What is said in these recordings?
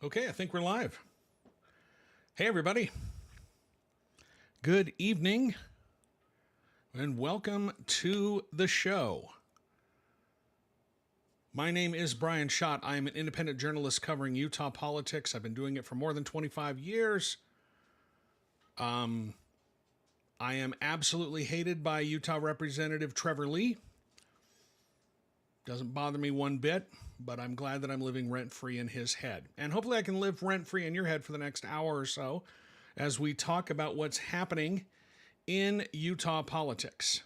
Okay, I think we're live. Hey, everybody. Good evening and welcome to the show. My name is Brian Schott. I am an independent journalist covering Utah politics. I've been doing it for more than 25 years. I am absolutely hated by Utah Representative Trevor Lee. Doesn't bother me one bit, but I'm glad that I'm living rent-free in his head. And hopefully I can live rent-free in your head for the next hour or so as we talk about what's happening in Utah politics.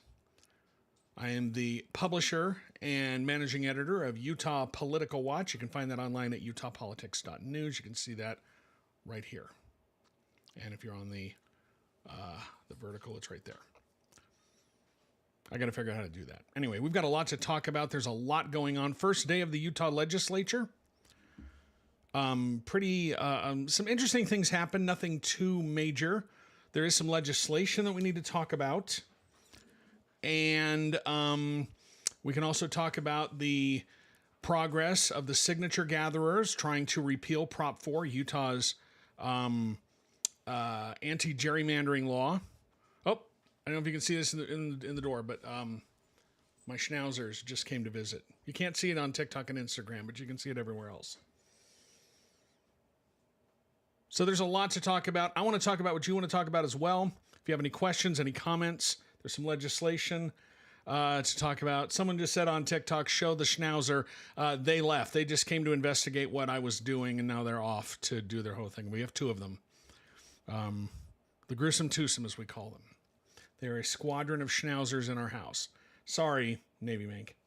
I am the publisher and managing editor of Utah Political Watch. You can find that online at utahpolitics.news. You can see that right here. And if you're on the vertical, it's right there. I got to figure out how to do that. Anyway, we've got a lot to talk about. There's a lot going on. First day of the Utah legislature. Some interesting things happened. Nothing too major. There is some legislation that we need to talk about. And we can also talk about the progress of the signature gatherers trying to repeal Prop 4, Utah's anti-gerrymandering law. Oh, I don't know if you can see this in the door, but my schnauzers just came to visit. You can't see it on TikTok and Instagram, but you can see it everywhere else. So there's a lot to talk about. I want to talk about what you want to talk about as well. If you have any questions, any comments, there's some legislation to talk about. Someone just said on TikTok, show the schnauzer. They left. They just came to investigate what I was doing, and now they're off to do their whole thing. We have two of them. The gruesome twosome, as we call them. They're a squadron of schnauzers in our house. Sorry, Navy Mink.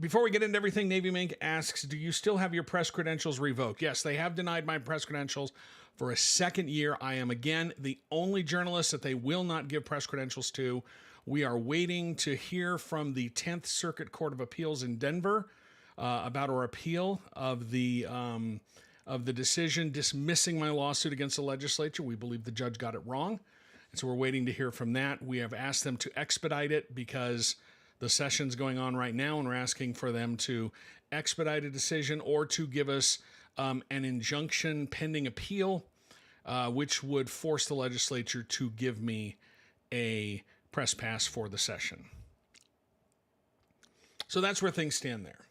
Before we get into everything, Navy Mink asks, do you still have your press credentials revoked? Yes, they have denied my press credentials for a second year. I am, again, the only journalist that they will not give press credentials to. We are waiting to hear from the 10th Circuit Court of Appeals in Denver about our appeal of the decision dismissing my lawsuit against the legislature. We believe the judge got it wrong. And so we're waiting to hear from that. We have asked them to expedite it because the session's going on right now, and we're asking for them to expedite a decision or to give us an injunction pending appeal, which would force the legislature to give me a press pass for the session. So that's where things stand there.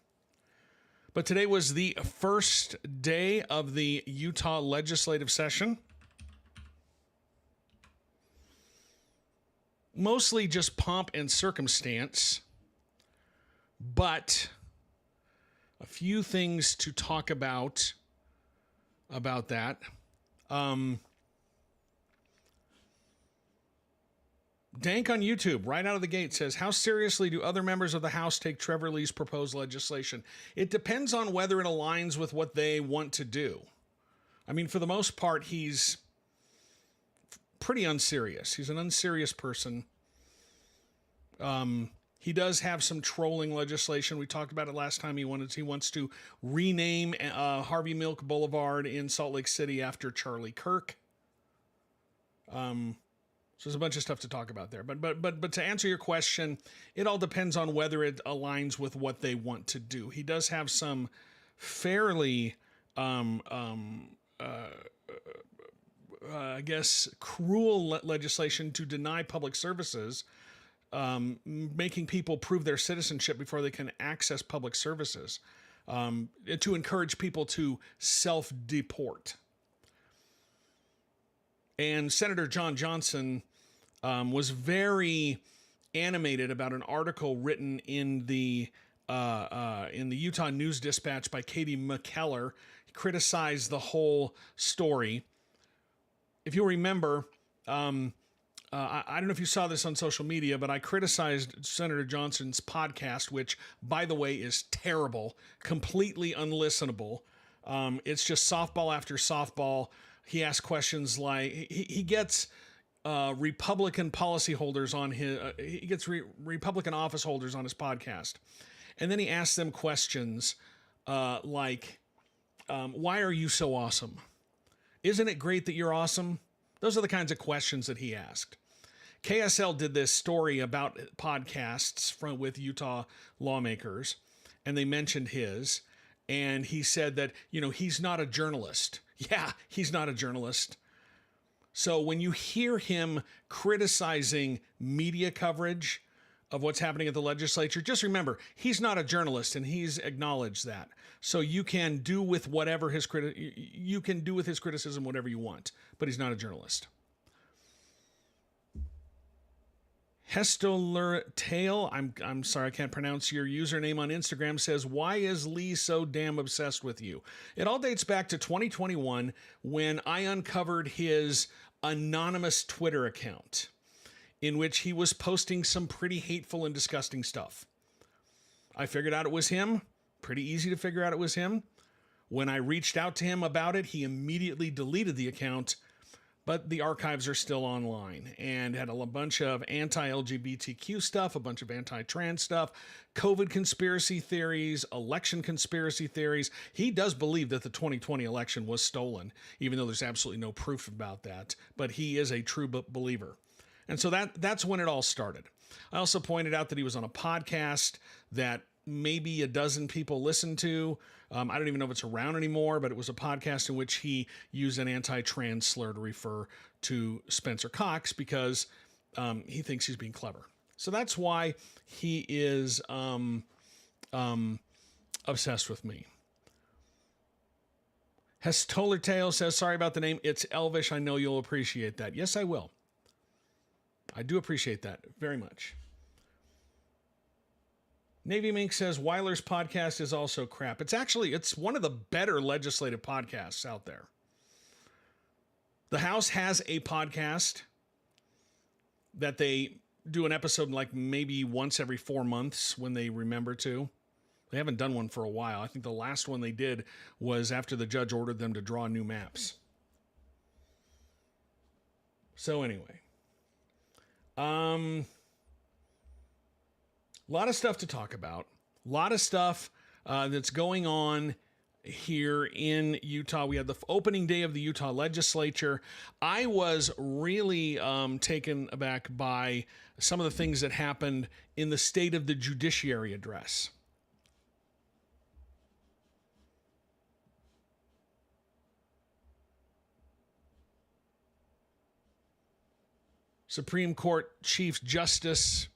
But today was the first day of the Utah legislative session. Mostly just pomp and circumstance, but a few things to talk about that. Dank on YouTube, right out of the gate, says, how seriously do other members of the House take Trevor Lee's proposed legislation? It depends on whether it aligns with what they want to do. I mean, for the most part, he's pretty unserious. He's an unserious person. He does have some trolling legislation. We talked about it last time. He wants to rename Harvey Milk Boulevard in Salt Lake City after Charlie Kirk. So there's a bunch of stuff to talk about there. But to answer your question, it all depends on whether it aligns with what they want to do. He does have some fairly I guess, cruel legislation to deny public services, making people prove their citizenship before they can access public services, to encourage people to self-deport. And Senator John Johnson was very animated about an article written in the Utah News Dispatch by Katie McKellar. He criticized the whole story. If you remember, I don't know if you saw this on social media, but I criticized Senator Johnson's podcast, which, by the way, is terrible, completely unlistenable. It's just softball after softball. He asks questions like he gets Republican policyholders on his. He gets Republican office holders on his podcast, and then he asks them questions like, "Why are you so awesome? Isn't it great that you're awesome?" Those are the kinds of questions that he asked. KSL did this story about podcasts with Utah lawmakers, and they mentioned his. And he said that, he's not a journalist. Yeah, he's not a journalist. So when you hear him criticizing media coverage of what's happening at the legislature, just remember, he's not a journalist, and he's acknowledged that. So you can do with you can do with his criticism whatever you want, but he's not a journalist. Hestoler Tail, I'm sorry, I can't pronounce your username on Instagram, says, why is Lee so damn obsessed with you? It all dates back to 2021 when I uncovered his anonymous Twitter account in which he was posting some pretty hateful and disgusting stuff. I figured out it was him. Pretty easy to figure out it was him. When I reached out to him about it, he immediately deleted the account, but the archives are still online, and had a bunch of anti-LGBTQ stuff, a bunch of anti-trans stuff, COVID conspiracy theories, election conspiracy theories. He does believe that the 2020 election was stolen, even though there's absolutely no proof about that, but he is a true believer. And so that's when it all started. I also pointed out that he was on a podcast that maybe a dozen people listen to. I don't even know if it's around anymore, but it was a podcast in which he used an anti-trans slur to refer to Spencer Cox because he thinks he's being clever. So that's why he is obsessed with me. Hestolertail says, sorry about the name. It's Elvish. I know you'll appreciate that. Yes, I will. I do appreciate that very much. Navy Mink says Weiler's podcast is also crap. It's one of the better legislative podcasts out there. The House has a podcast that they do an episode like maybe once every 4 months when they remember to. They haven't done one for a while. I think the last one they did was after the judge ordered them to draw new maps. So anyway, a lot of stuff to talk about. A lot of stuff that's going on here in Utah. We had the opening day of the Utah legislature. I was really taken aback by some of the things that happened in the State of the Judiciary address. Supreme Court Chief Justice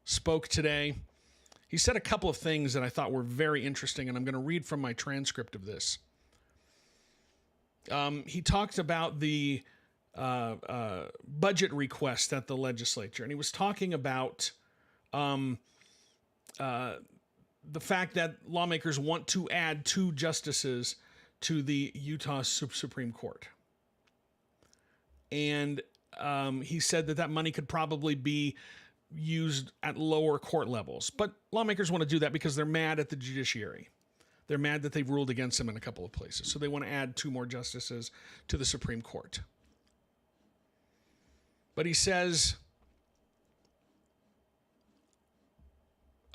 spoke today. He said a couple of things that I thought were very interesting, and I'm going to read from my transcript of this. He talked about the budget request at the legislature, and he was talking about the fact that lawmakers want to add 2 justices to the Utah Supreme Court. And he said that money could probably be used at lower court levels. But lawmakers want to do that because they're mad at the judiciary. They're mad that they've ruled against them in a couple of places. So they want to add 2 more justices to the Supreme Court. But he says,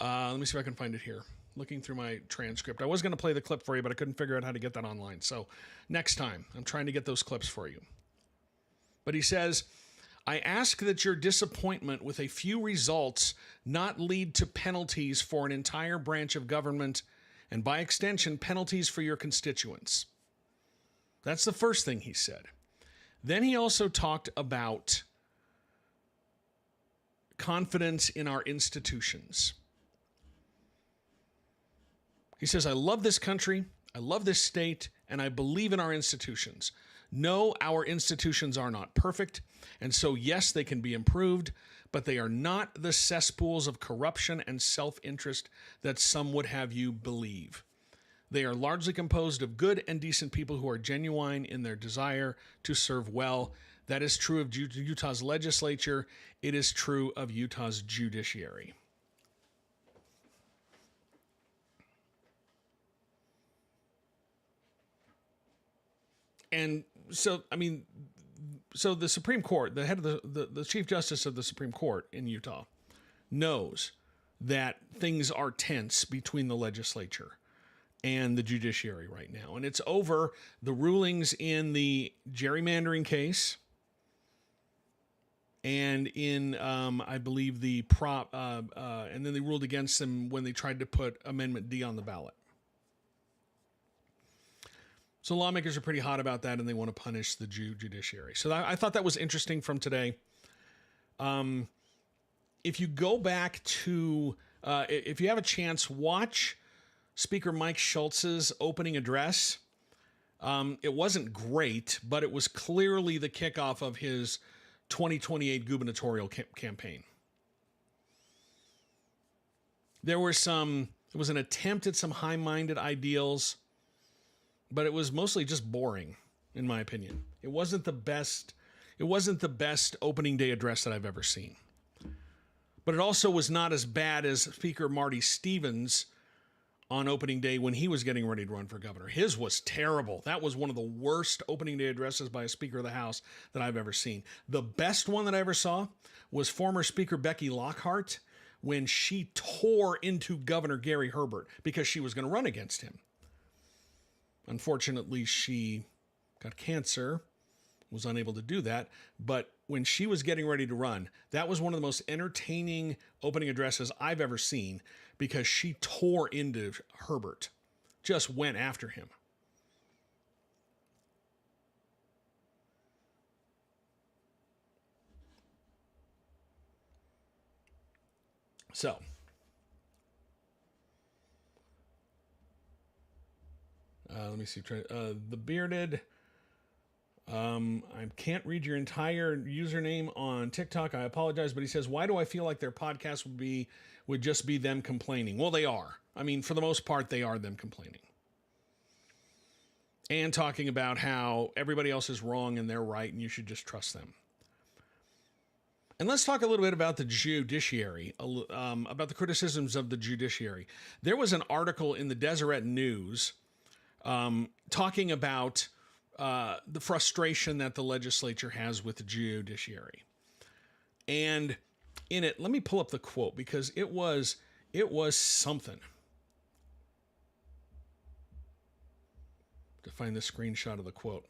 let me see if I can find it here. Looking through my transcript. I was going to play the clip for you, but I couldn't figure out how to get that online. So next time, I'm trying to get those clips for you. But he says, I ask that your disappointment with a few results not lead to penalties for an entire branch of government, and by extension, penalties for your constituents. That's the first thing he said. Then he also talked about confidence in our institutions. He says, I love this country, I love this state, and I believe in our institutions. No, our institutions are not perfect, and so yes, they can be improved, but they are not the cesspools of corruption and self-interest that some would have you believe. They are largely composed of good and decent people who are genuine in their desire to serve well. That is true of Utah's legislature. It is true of Utah's judiciary. And so, so the Supreme Court, the head of the Chief Justice of the Supreme Court in Utah knows that things are tense between the legislature and the judiciary right now. And it's over the rulings in the gerrymandering case and in, I believe, the and then they ruled against them when they tried to put Amendment D on the ballot. So lawmakers are pretty hot about that, and they want to punish the judiciary. So I thought that was interesting from today. If you go back to, if you have a chance, watch Speaker Mike Schultz's opening address. It wasn't great, but it was clearly the kickoff of his 2028 gubernatorial campaign. It was an attempt at some high-minded ideals, but it was mostly just boring, in my opinion. It wasn't the best opening day address that I've ever seen. But it also was not as bad as Speaker Marty Stevens on opening day when he was getting ready to run for governor. His was terrible. That was one of the worst opening day addresses by a Speaker of the House that I've ever seen. The best one that I ever saw was former Speaker Becky Lockhart when she tore into Governor Gary Herbert because she was going to run against him. Unfortunately, she got cancer, was unable to do that, but when she was getting ready to run, that was one of the most entertaining opening addresses I've ever seen because she tore into Herbert, just went after him. So, let me see. The Bearded. I can't read your entire username on TikTok. I apologize, but he says, why do I feel like their podcast would just be them complaining? Well, they are. I mean, for the most part, they are them complaining. And talking about how everybody else is wrong and they're right and you should just trust them. And let's talk a little bit about the judiciary, about the criticisms of the judiciary. There was an article in the Deseret News talking about the frustration that the legislature has with the judiciary. And in it, let me pull up the quote because it was something. To find the screenshot of the quote.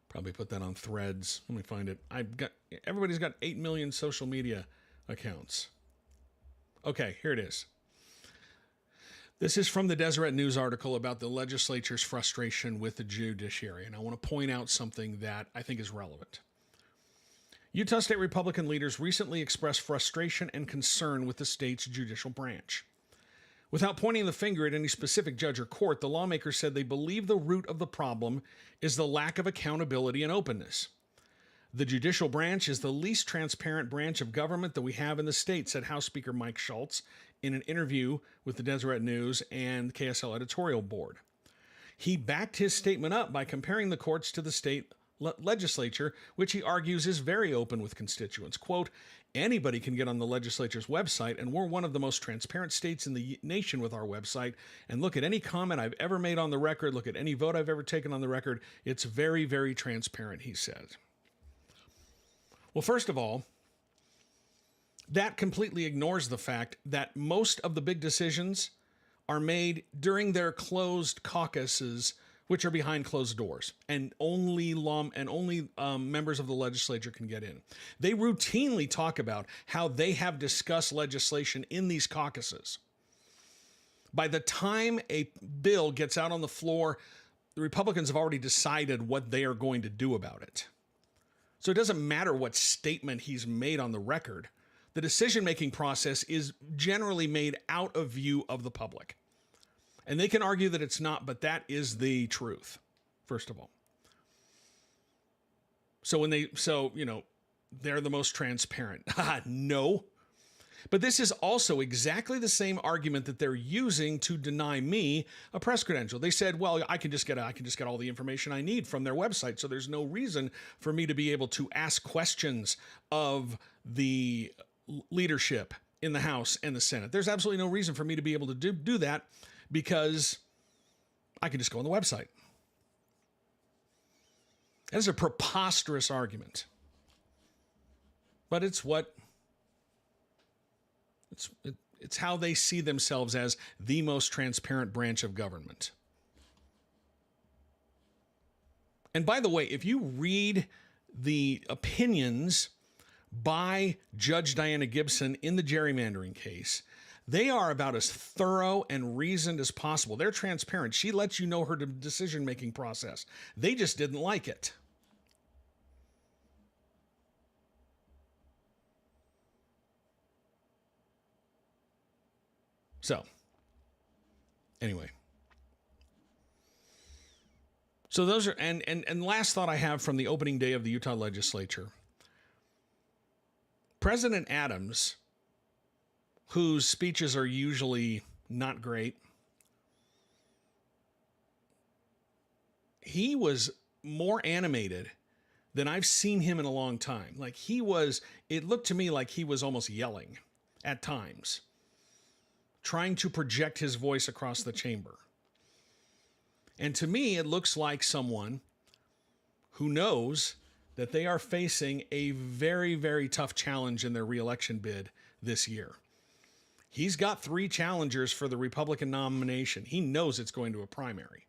Probably put that on Threads. Let me find it. Everybody's got 8 million social media accounts. Okay, here it is. This is from the Deseret News article about the legislature's frustration with the judiciary, and I want to point out something that I think is relevant. Utah State Republican leaders recently expressed frustration and concern with the state's judicial branch. Without pointing the finger at any specific judge or court, the lawmakers said they believe the root of the problem is the lack of accountability and openness. The judicial branch is the least transparent branch of government that we have in the state, said House Speaker Mike Schultz in an interview with the Deseret News and KSL editorial board. He backed his statement up by comparing the courts to the state legislature, which he argues is very open with constituents. Quote, anybody can get on the legislature's website, and we're one of the most transparent states in the nation with our website, and look at any comment I've ever made on the record, look at any vote I've ever taken on the record. It's very, very transparent, he said. Well, first of all, that completely ignores the fact that most of the big decisions are made during their closed caucuses, which are behind closed doors, and only members of the legislature can get in. They routinely talk about how they have discussed legislation in these caucuses. By the time a bill gets out on the floor, the Republicans have already decided what they are going to do about it. So it doesn't matter what statement he's made on the record. The decision-making process is generally made out of view of the public. And they can argue that it's not, but that is the truth, first of all. So they're the most transparent. No. But this is also exactly the same argument that they're using to deny me a press credential. They said, well, I can just get all the information I need from their website, so there's no reason for me to be able to ask questions of the leadership in the House and the Senate. There's absolutely no reason for me to be able to do that because I can just go on the website. That is a preposterous argument. But it's how they see themselves as the most transparent branch of government. And by the way, if you read the opinions by Judge Diana Gibson in the gerrymandering case, they are about as thorough and reasoned as possible. They're transparent. She lets you know her decision-making process. They just didn't like it. So, anyway. So those are, and last thought I have from the opening day of the Utah legislature. President Adams, whose speeches are usually not great, he was more animated than I've seen him in a long time. Like it looked to me like he was almost yelling at times, trying to project his voice across the chamber. And to me, it looks like someone who knows that they are facing a very, very tough challenge in their reelection bid this year. He's got 3 challengers for the Republican nomination. He knows it's going to a primary.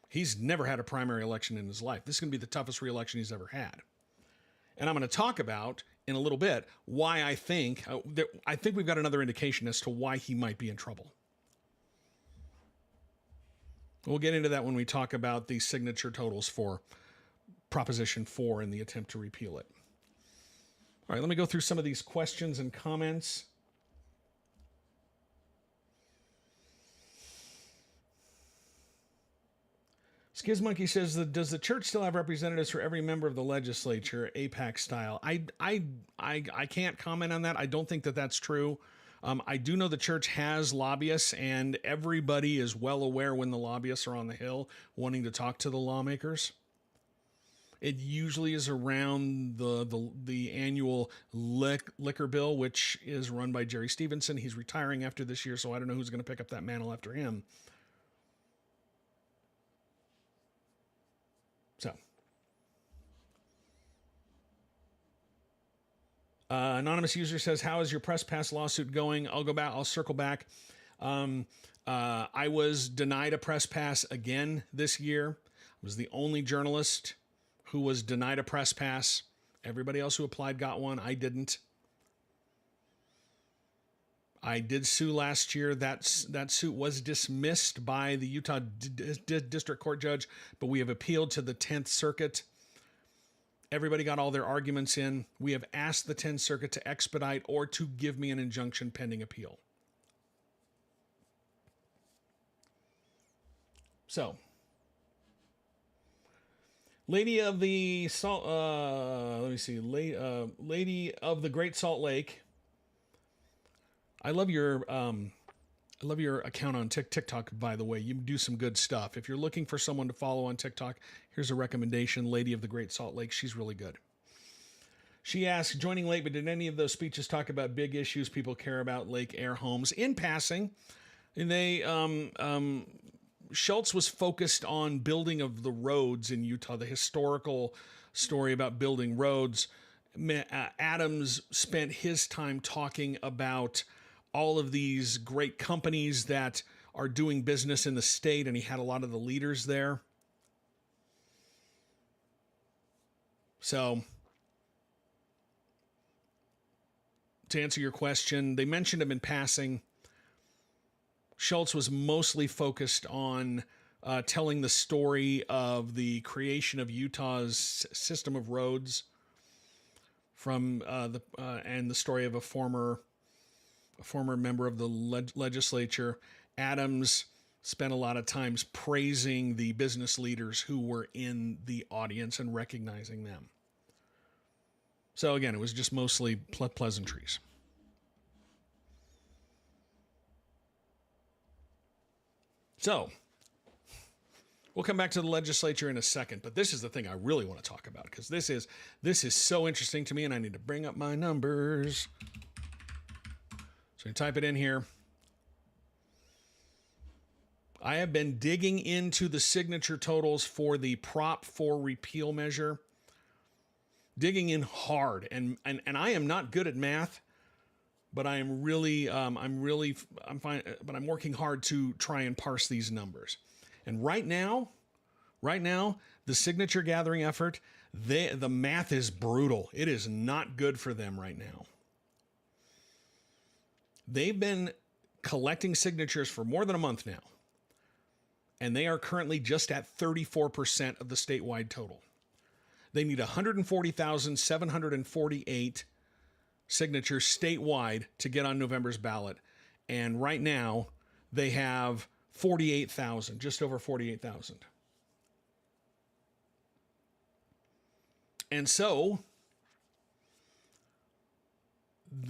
He's never had a primary election in his life. This is going to be the toughest reelection he's ever had. And I'm going to talk about in a little bit why I think we've got another indication as to why he might be in trouble. We'll get into that when we talk about the signature totals for Proposition 4 and the attempt to repeal it. All right, let me go through some of these questions and comments. Skizmonkey says, does the church still have representatives for every member of the legislature, AIPAC style? I can't comment on that. I don't think that that's true. I do know the church has lobbyists, and everybody is well aware when the lobbyists are on the Hill wanting to talk to the lawmakers. It usually is around the annual liquor bill, which is run by Jerry Stevenson. He's retiring after this year, so I don't know who's going to pick up that mantle after him. So. Anonymous user says, how is your press pass lawsuit going? I'll circle back. I was denied a press pass again this year. I was the only journalist who was denied a press pass. Everybody else who applied got one. I didn't. I did sue last year. That suit was dismissed by the Utah District Court judge, but we have appealed to the 10th Circuit. Everybody got all their arguments in. We have asked the 10th Circuit to expedite or to give me an injunction pending appeal. So, Lady of the Salt, let me see, Lady of the Great Salt Lake. I love your account on TikTok, by the way. You do some good stuff. If you're looking for someone to follow on TikTok, here's a recommendation. Lady of the Great Salt Lake. She's really good. She asks, joining late, but did any of those speeches talk about big issues people care about, lake air homes? In passing, and they Schultz was focused on building of the roads in Utah, the historical story about building roads. Adams spent his time talking about all of these great companies that are doing business in the state, and he had a lot of the leaders there. So, to answer your question, they mentioned him in passing. Schultz was mostly focused on telling the story of the creation of Utah's system of roads from and the story of a former member of the legislature. Adams spent a lot of times praising the business leaders who were in the audience and recognizing them. So again, it was just mostly pleasantries. So, we'll come back to the legislature in a second, but this is the thing I really want to talk about, because this is so interesting to me, and I need to bring up my numbers. So you type it in here. I have been digging into the signature totals for the Prop 4 repeal measure, digging in hard, and I am not good at math, but I'm fine, but I'm working hard to try and parse these numbers. And right now, Right now, the signature gathering effort, the math is brutal. It is not good for them right now. They've been collecting signatures for more than a month now, and they are currently just at 34% of the statewide total. They need 140,748 signatures statewide to get on November's ballot. And right now, they have 48,000, just over 48,000. And so,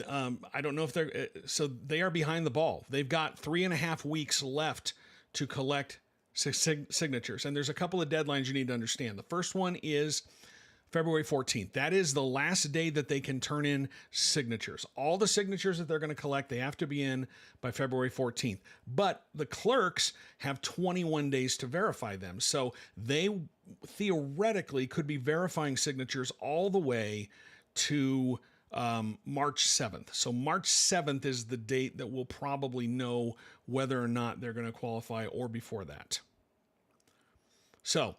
I don't know if so they are behind the ball. They've got 3.5 weeks left to collect signatures. And there's a couple of deadlines you need to understand. The first one is February 14th. That is the last day that they can turn in signatures. All the signatures that they're going to collect, they have to be in by February 14th. But the clerks have 21 days to verify them. So they theoretically could be verifying signatures all the way to March 7th. So March 7th is the date that we'll probably know whether or not they're going to qualify, or before that. So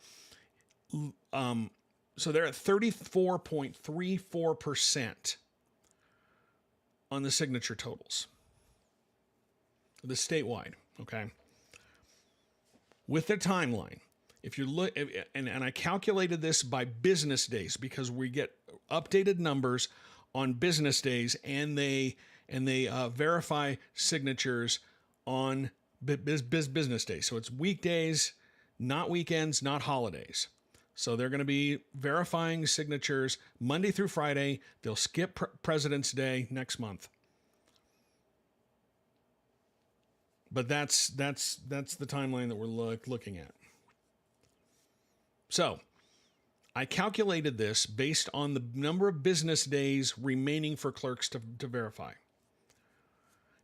they're at 34.34% on the signature totals, the statewide. Okay. With their timeline, if you look, and I calculated this by business days because we get updated numbers on business days, and they verify signatures on business days. So it's weekdays, not weekends, not holidays. So they're going to be verifying signatures Monday through Friday. They'll skip President's Day next month. But that's the timeline that we're looking at. So I calculated this based on the number of business days remaining for clerks to verify.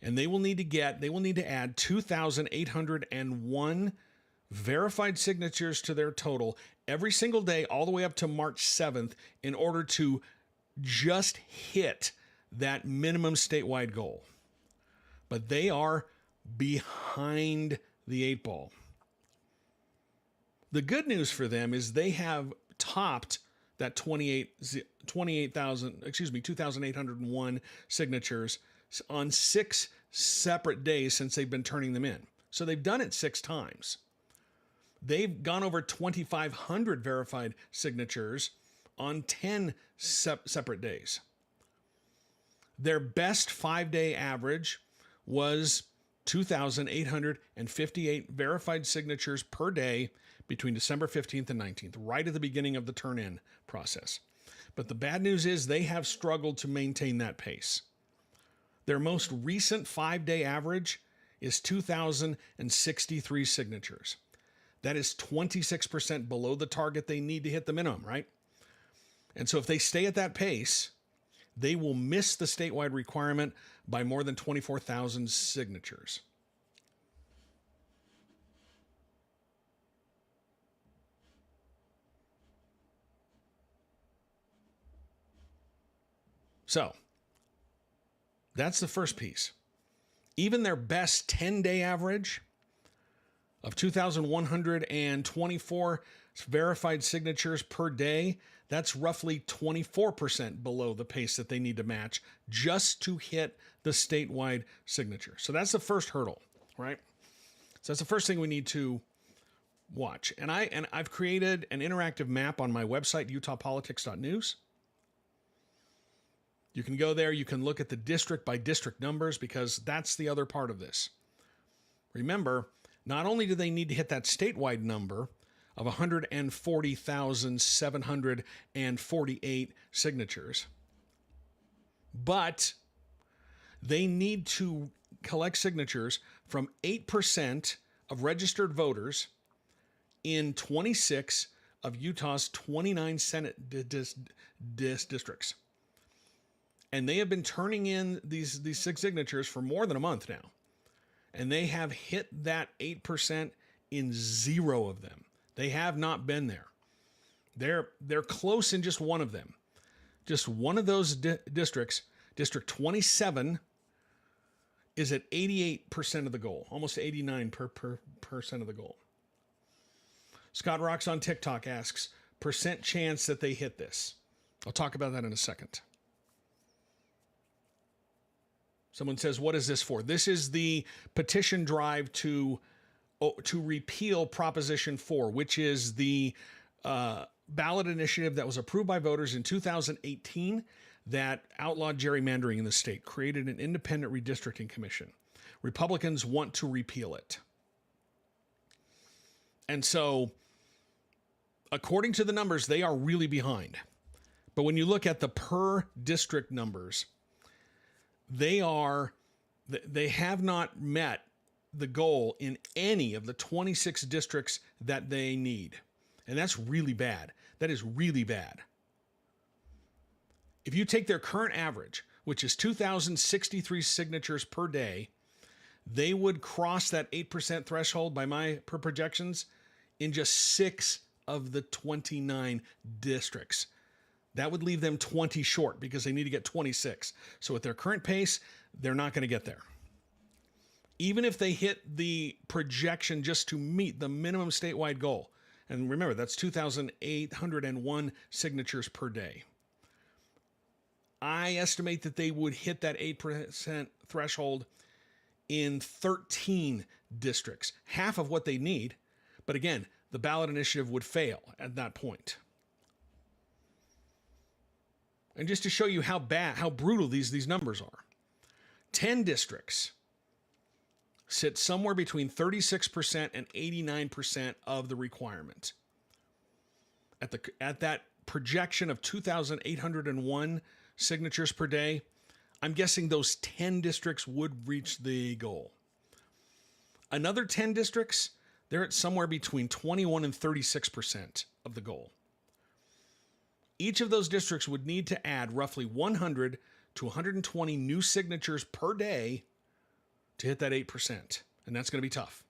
And they will need to add 2,801 verified signatures to their total every single day all the way up to March 7th in order to just hit that minimum statewide goal. But they are behind the 8 ball. The good news for them is they have topped that 2,801 signatures on 6 separate days since they've been turning them in. So they've done it 6 times. They've gone over 2,500 verified signatures on 10 separate days. Their best 5-day average was 2,858 verified signatures per day between December 15th and 19th, right at the beginning of the turn-in process. But the bad news is they have struggled to maintain that pace. Their most recent 5-day average is 2,063 signatures. That is 26% below the target they need to hit the minimum, right? And so if they stay at that pace, they will miss the statewide requirement by more than 24,000 signatures. So that's the first piece. Even their best 10-day average of 2,124 verified signatures per day, that's roughly 24% below the pace that they need to match just to hit the statewide signature. So that's the first hurdle, right? So that's the first thing we need to watch. And I've created an interactive map on my website, utahpolitics.news. You can go there, you can look at the district by district numbers, because that's the other part of this. Remember, not only do they need to hit that statewide number of 140,748 signatures, but they need to collect signatures from 8% of registered voters in 26 of Utah's 29 Senate districts. And they have been turning in these 6 signatures for more than a month now. And they have hit that 8% in 0 of them. They have not been there. They're close in just one of them. Just one of those districts, District 27, is at 88% of the goal, almost 89% of the goal. Scott Rocks on TikTok asks, percent chance that they hit this. I'll talk about that in a second. Someone says, what is this for? This is the petition drive to repeal Proposition 4, which is the ballot initiative that was approved by voters in 2018 that outlawed gerrymandering in the state, created an independent redistricting commission. Republicans want to repeal it. And so, according to the numbers, they are really behind. But when you look at the per district numbers, they have not met the goal in any of the 26 districts that they need. And that's really bad. That is really bad. If you take their current average, which is 2,063 signatures per day, they would cross that 8% threshold by my projections in just 6 of the 29 districts. That would leave them 20 short because they need to get 26. So at their current pace, they're not going to get there. Even if they hit the projection just to meet the minimum statewide goal, and remember, that's 2,801 signatures per day. I estimate that they would hit that 8% threshold in 13 districts, half of what they need. But again, the ballot initiative would fail at that point. And just to show you how bad, how brutal these numbers are, 10 districts sit somewhere between 36% and 89% of the requirement. At that projection of 2,801 signatures per day, I'm guessing those 10 districts would reach the goal. Another 10 districts, they're at somewhere between 21 and 36% of the goal. Each of those districts would need to add roughly 100 to 120 new signatures per day to hit that 8%. And that's going to be tough.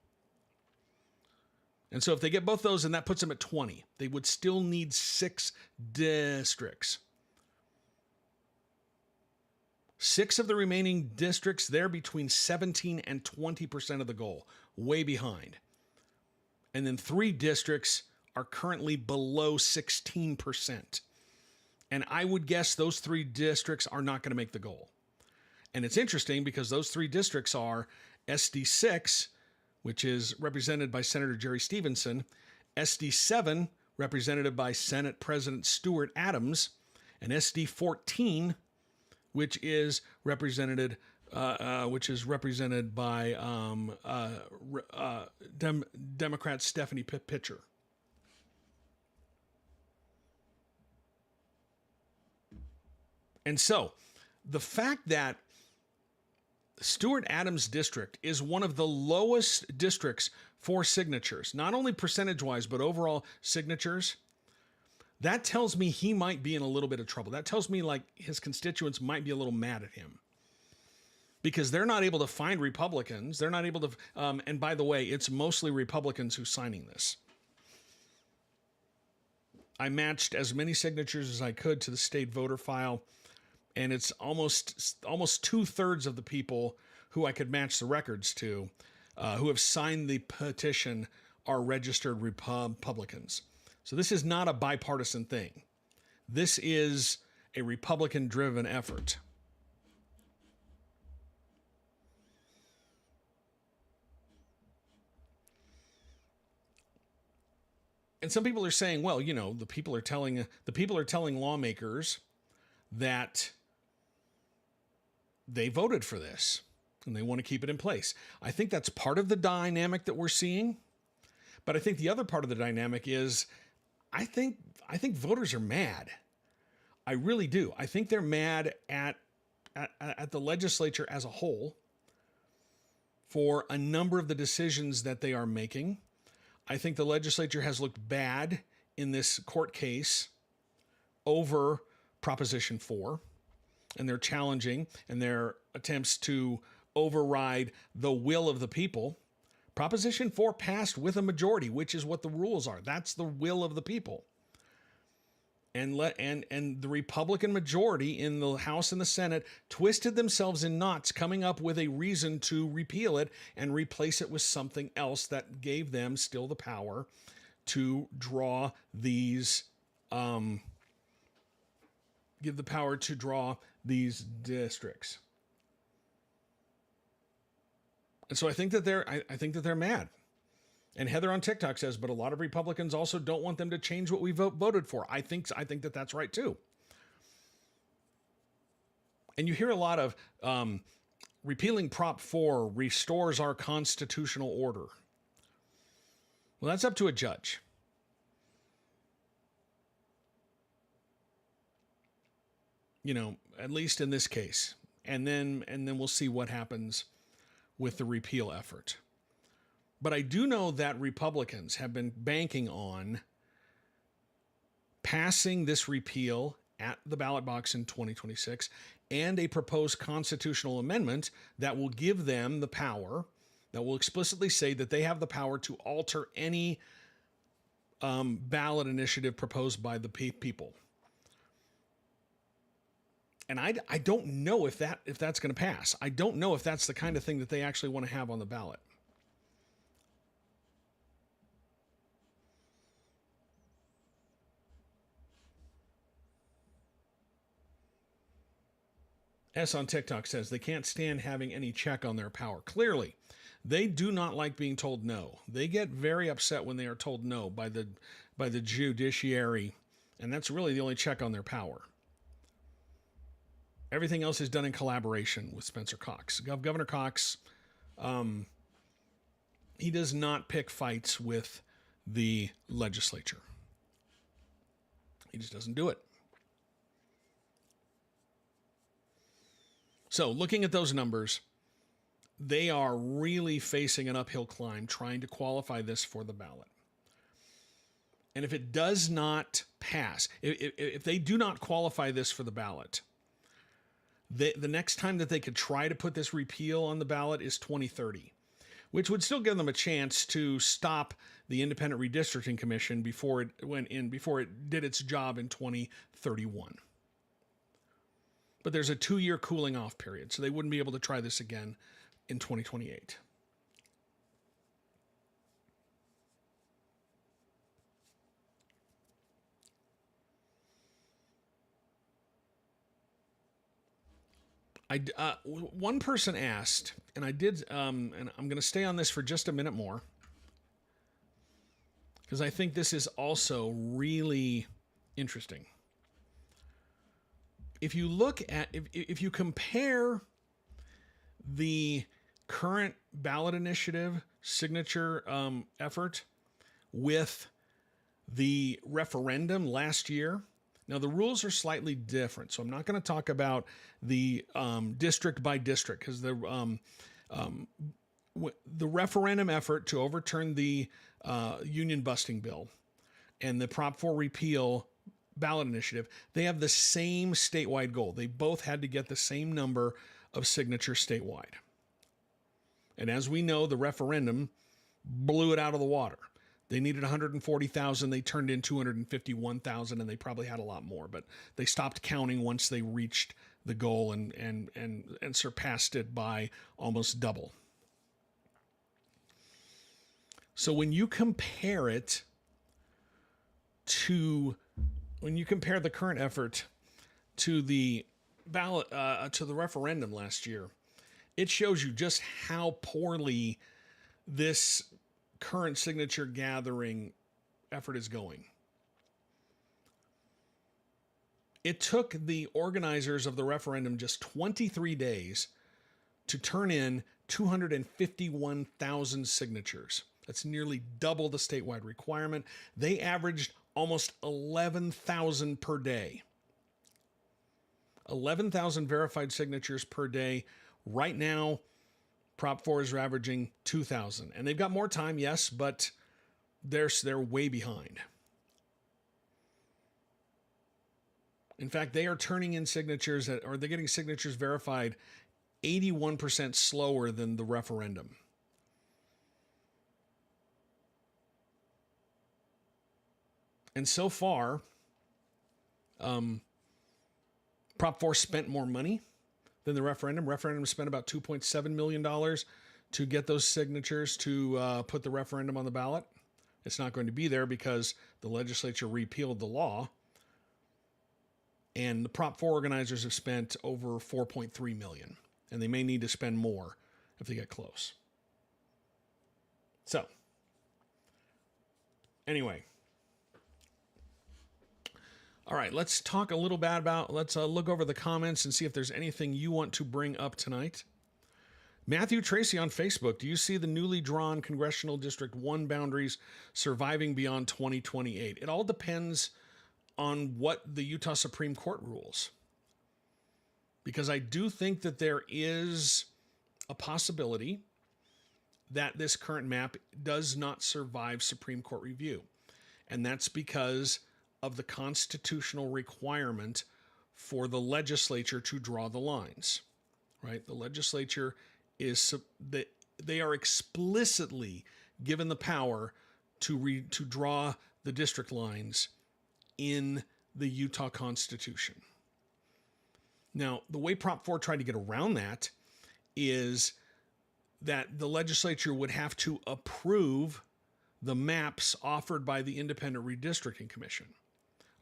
And so if they get both those, and that puts them at 20, they would still need 6 districts. 6 of the remaining districts, they're between 17 and 20% of the goal, way behind. And then 3 districts are currently below 16%. And I would guess those 3 districts are not going to make the goal. And it's interesting because those 3 districts are SD6, which is represented by Senator Jerry Stevenson, SD7, represented by Senate President Stuart Adams, and SD14, which is represented by Democrat Stephanie Pitcher. And so, the fact that Stuart Adams' district is one of the lowest districts for signatures, not only percentage-wise, but overall signatures, that tells me he might be in a little bit of trouble. That tells me like his constituents might be a little mad at him because they're not able to find Republicans. They're not able to, and by the way, it's mostly Republicans who's signing this. I matched as many signatures as I could to the state voter file, and it's almost 2/3 of the people who I could match the records to, who have signed the petition, are registered Republicans. So this is not a bipartisan thing. This is a Republican-driven effort. And some people are saying, well, you know, the people are telling lawmakers that they voted for this and they want to keep it in place. I think that's part of the dynamic that we're seeing. But I think the other part of the dynamic is I think voters are mad. I really do. I think they're mad at the legislature as a whole for a number of the decisions that they are making. I think the legislature has looked bad in this court case over Proposition 4, and they're challenging and their attempts to override the will of the people. Proposition 4 passed with a majority, which is what the rules are. That's the will of the people. And the Republican majority in the House and the Senate twisted themselves in knots, coming up with a reason to repeal it and replace it with something else that gave them still the power to draw these, give the power to draw these districts. And so I think that they're mad. And Heather on TikTok says, but a lot of Republicans also don't want them to change what we voted for. I think that that's right too. And you hear a lot of repealing Prop 4 restores our constitutional order. Well, that's up to a judge. You know, at least in this case. And then we'll see what happens with the repeal effort. But I do know that Republicans have been banking on passing this repeal at the ballot box in 2026 and a proposed constitutional amendment that will give them the power, that will explicitly say that they have the power to alter any ballot initiative proposed by the people. And I don't know if that's going to pass. I don't know if that's the kind of thing that they actually want to have on the ballot. S on TikTok says they can't stand having any check on their power. Clearly, they do not like being told no. They get very upset when they are told no by the judiciary, and that's really the only check on their power. Everything else is done in collaboration with Spencer Cox. Governor Cox, he does not pick fights with the legislature. He just doesn't do it. So looking at those numbers, they are really facing an uphill climb trying to qualify this for the ballot. And if it does not pass, if they do not qualify this for the ballot, the next time that they could try to put this repeal on the ballot is 2030, which would still give them a chance to stop the Independent Redistricting Commission before it did its job in 2031. But there's a 2-year cooling off period, so they wouldn't be able to try this again in 2028. One person asked, and I did, and I'm going to stay on this for just a minute more, because I think this is also really interesting. If you look at, if you compare the current ballot initiative signature effort with the referendum last year, now the rules are slightly different. So I'm not going to talk about the district by district, because the referendum effort to overturn the union busting bill and the Prop 4 repeal ballot initiative, they have the same statewide goal. They both had to get the same number of signatures statewide. And as we know, the referendum blew it out of the water. They needed 140,000. They turned in 251,000, and they probably had a lot more, but they stopped counting once they reached the goal and surpassed it by almost double. So when you compare it to when you compare the current effort to the ballot, to the referendum last year, it shows you just how poorly this current signature gathering effort is going. It took the organizers of the referendum just 23 days to turn in 251,000 signatures. That's nearly double the statewide requirement. They averaged almost 11,000 per day. 11,000 verified signatures per day. Right now, Prop 4 is averaging 2,000. And they've got more time, yes, but they're way behind. In fact, they are turning in signatures, or they're getting signatures verified 81% slower than the referendum. And so far, Prop 4 spent more money than the referendum. Referendum spent about $2.7 million to get those signatures to put the referendum on the ballot. It's not going to be there because the legislature repealed the law. And the Prop 4 organizers have spent over $4.3 million. And they may need to spend more if they get close. So, anyway. All right, let's talk a little bit about, let's look over the comments and see if there's anything you want to bring up tonight. Matthew Tracy on Facebook, do you see the newly drawn Congressional District 1 boundaries surviving beyond 2028? It all depends on what the Utah Supreme Court rules. Because I do think that there is a possibility that this current map does not survive Supreme Court review. And that's because of the constitutional requirement for the legislature to draw the lines, right? The legislature they are explicitly given the power to draw the district lines in the Utah Constitution. Now, the way Prop 4 tried to get around that is that the legislature would have to approve the maps offered by the Independent Redistricting Commission.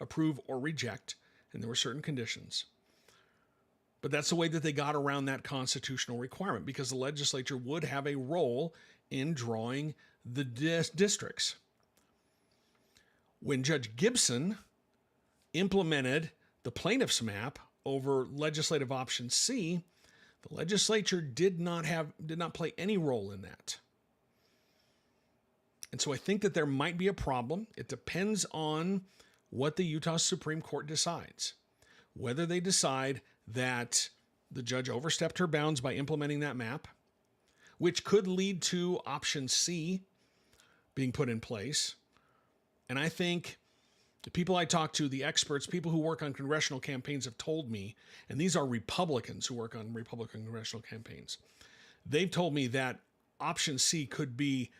Approve or reject, and there were certain conditions. But that's the way that they got around that constitutional requirement, because the legislature would have a role in drawing the districts. When Judge Gibson implemented the plaintiff's map over legislative option C, the legislature did not play any role in that. And so I think that there might be a problem. It depends on what the Utah Supreme Court decides. Whether they decide that the judge overstepped her bounds by implementing that map, which could lead to option C being put in place. And I think the people I talk to, the experts, people who work on congressional campaigns have told me, and these are Republicans who work on Republican congressional campaigns, they've told me that option C could be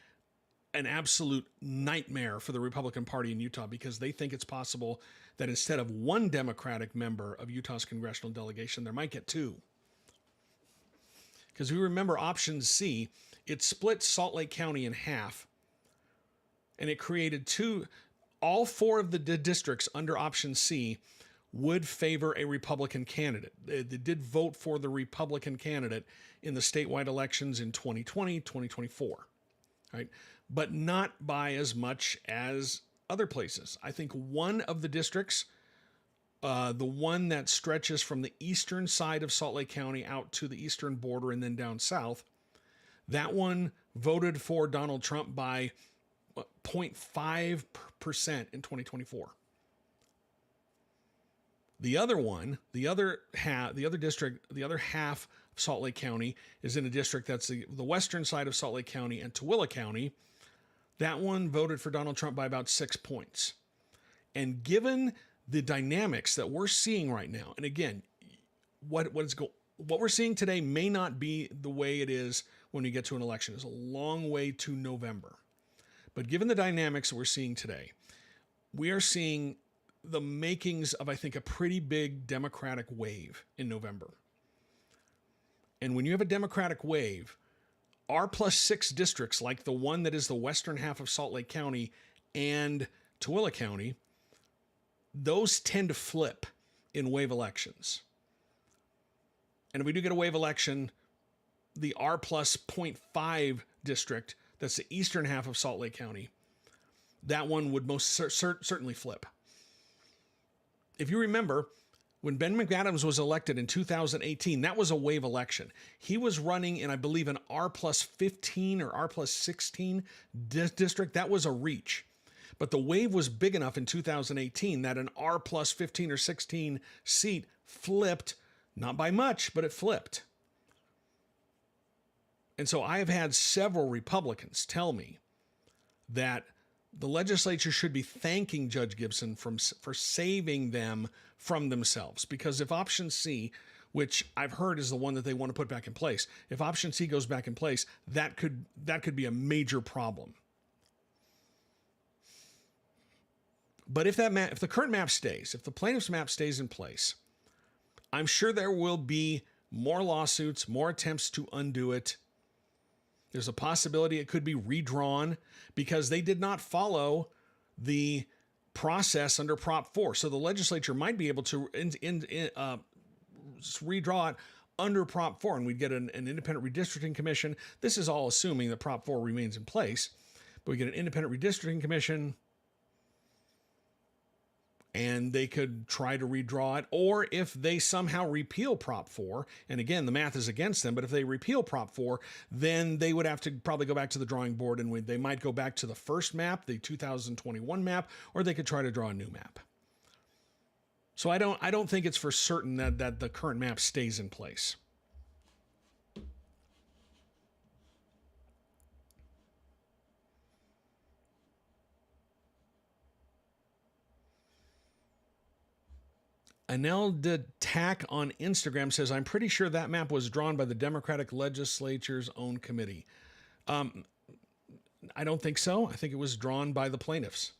an absolute nightmare for the Republican Party in Utah, because they think it's possible that instead of one Democratic member of Utah's congressional delegation, there might get two. Because we remember option C, it split Salt Lake County in half, and it created all four of the districts under option C would favor a Republican candidate. They did vote for the Republican candidate in the statewide elections in 2020, 2024, right? But not by as much as other places. I think one of the districts, the one that stretches from the eastern side of Salt Lake County out to the eastern border and then down south, that one voted for Donald Trump by 0.5% in 2024. The other one, the other half of Salt Lake County is in a district that's the western side of Salt Lake County and Tooele County. That one voted for Donald Trump by about 6 points. And given the dynamics that we're seeing right now, and again, what we're seeing today may not be the way it is when we get to an election. It's a long way to November. But given the dynamics that we're seeing today, we are seeing the makings of, I think, a pretty big Democratic wave in November. And when you have a Democratic wave, R+6 districts like the one that is the western half of Salt Lake County and Tooele County, those tend to flip in wave elections. And if we do get a wave election, the R+0.5 district, that's the eastern half of Salt Lake County, that one would most certainly flip. If you remember, when Ben McAdams was elected in 2018, that was a wave election. He was running in, I believe, an R+15 or R+16 district. That was a reach. But the wave was big enough in 2018 that an R+15 or 16 seat flipped, not by much, but it flipped. And so I have had several Republicans tell me that the legislature should be thanking Judge Gibson for saving them from themselves. Because if option C, which I've heard is the one that they want to put back in place, if option C goes back in place, that could be a major problem. But if the current map stays, if the plaintiff's map stays in place, I'm sure there will be more lawsuits, more attempts to undo it. There's a possibility it could be redrawn because they did not follow the process under Prop 4. So the legislature might be able to redraw it under Prop 4, and we'd get an independent redistricting commission. This is all assuming that Prop 4 remains in place, but we get an independent redistricting commission, and they could try to redraw it. Or if they somehow repeal Prop 4, and again, the math is against them, but if they repeal Prop 4, then they would have to probably go back to the drawing board, and they might go back to the first map, the 2021 map, or they could try to draw a new map. So I don't think it's for certain that the current map stays in place. Anel de Tack on Instagram says, I'm pretty sure that map was drawn by the Democratic legislature's own committee. I don't think so. I think it was drawn by the plaintiffs.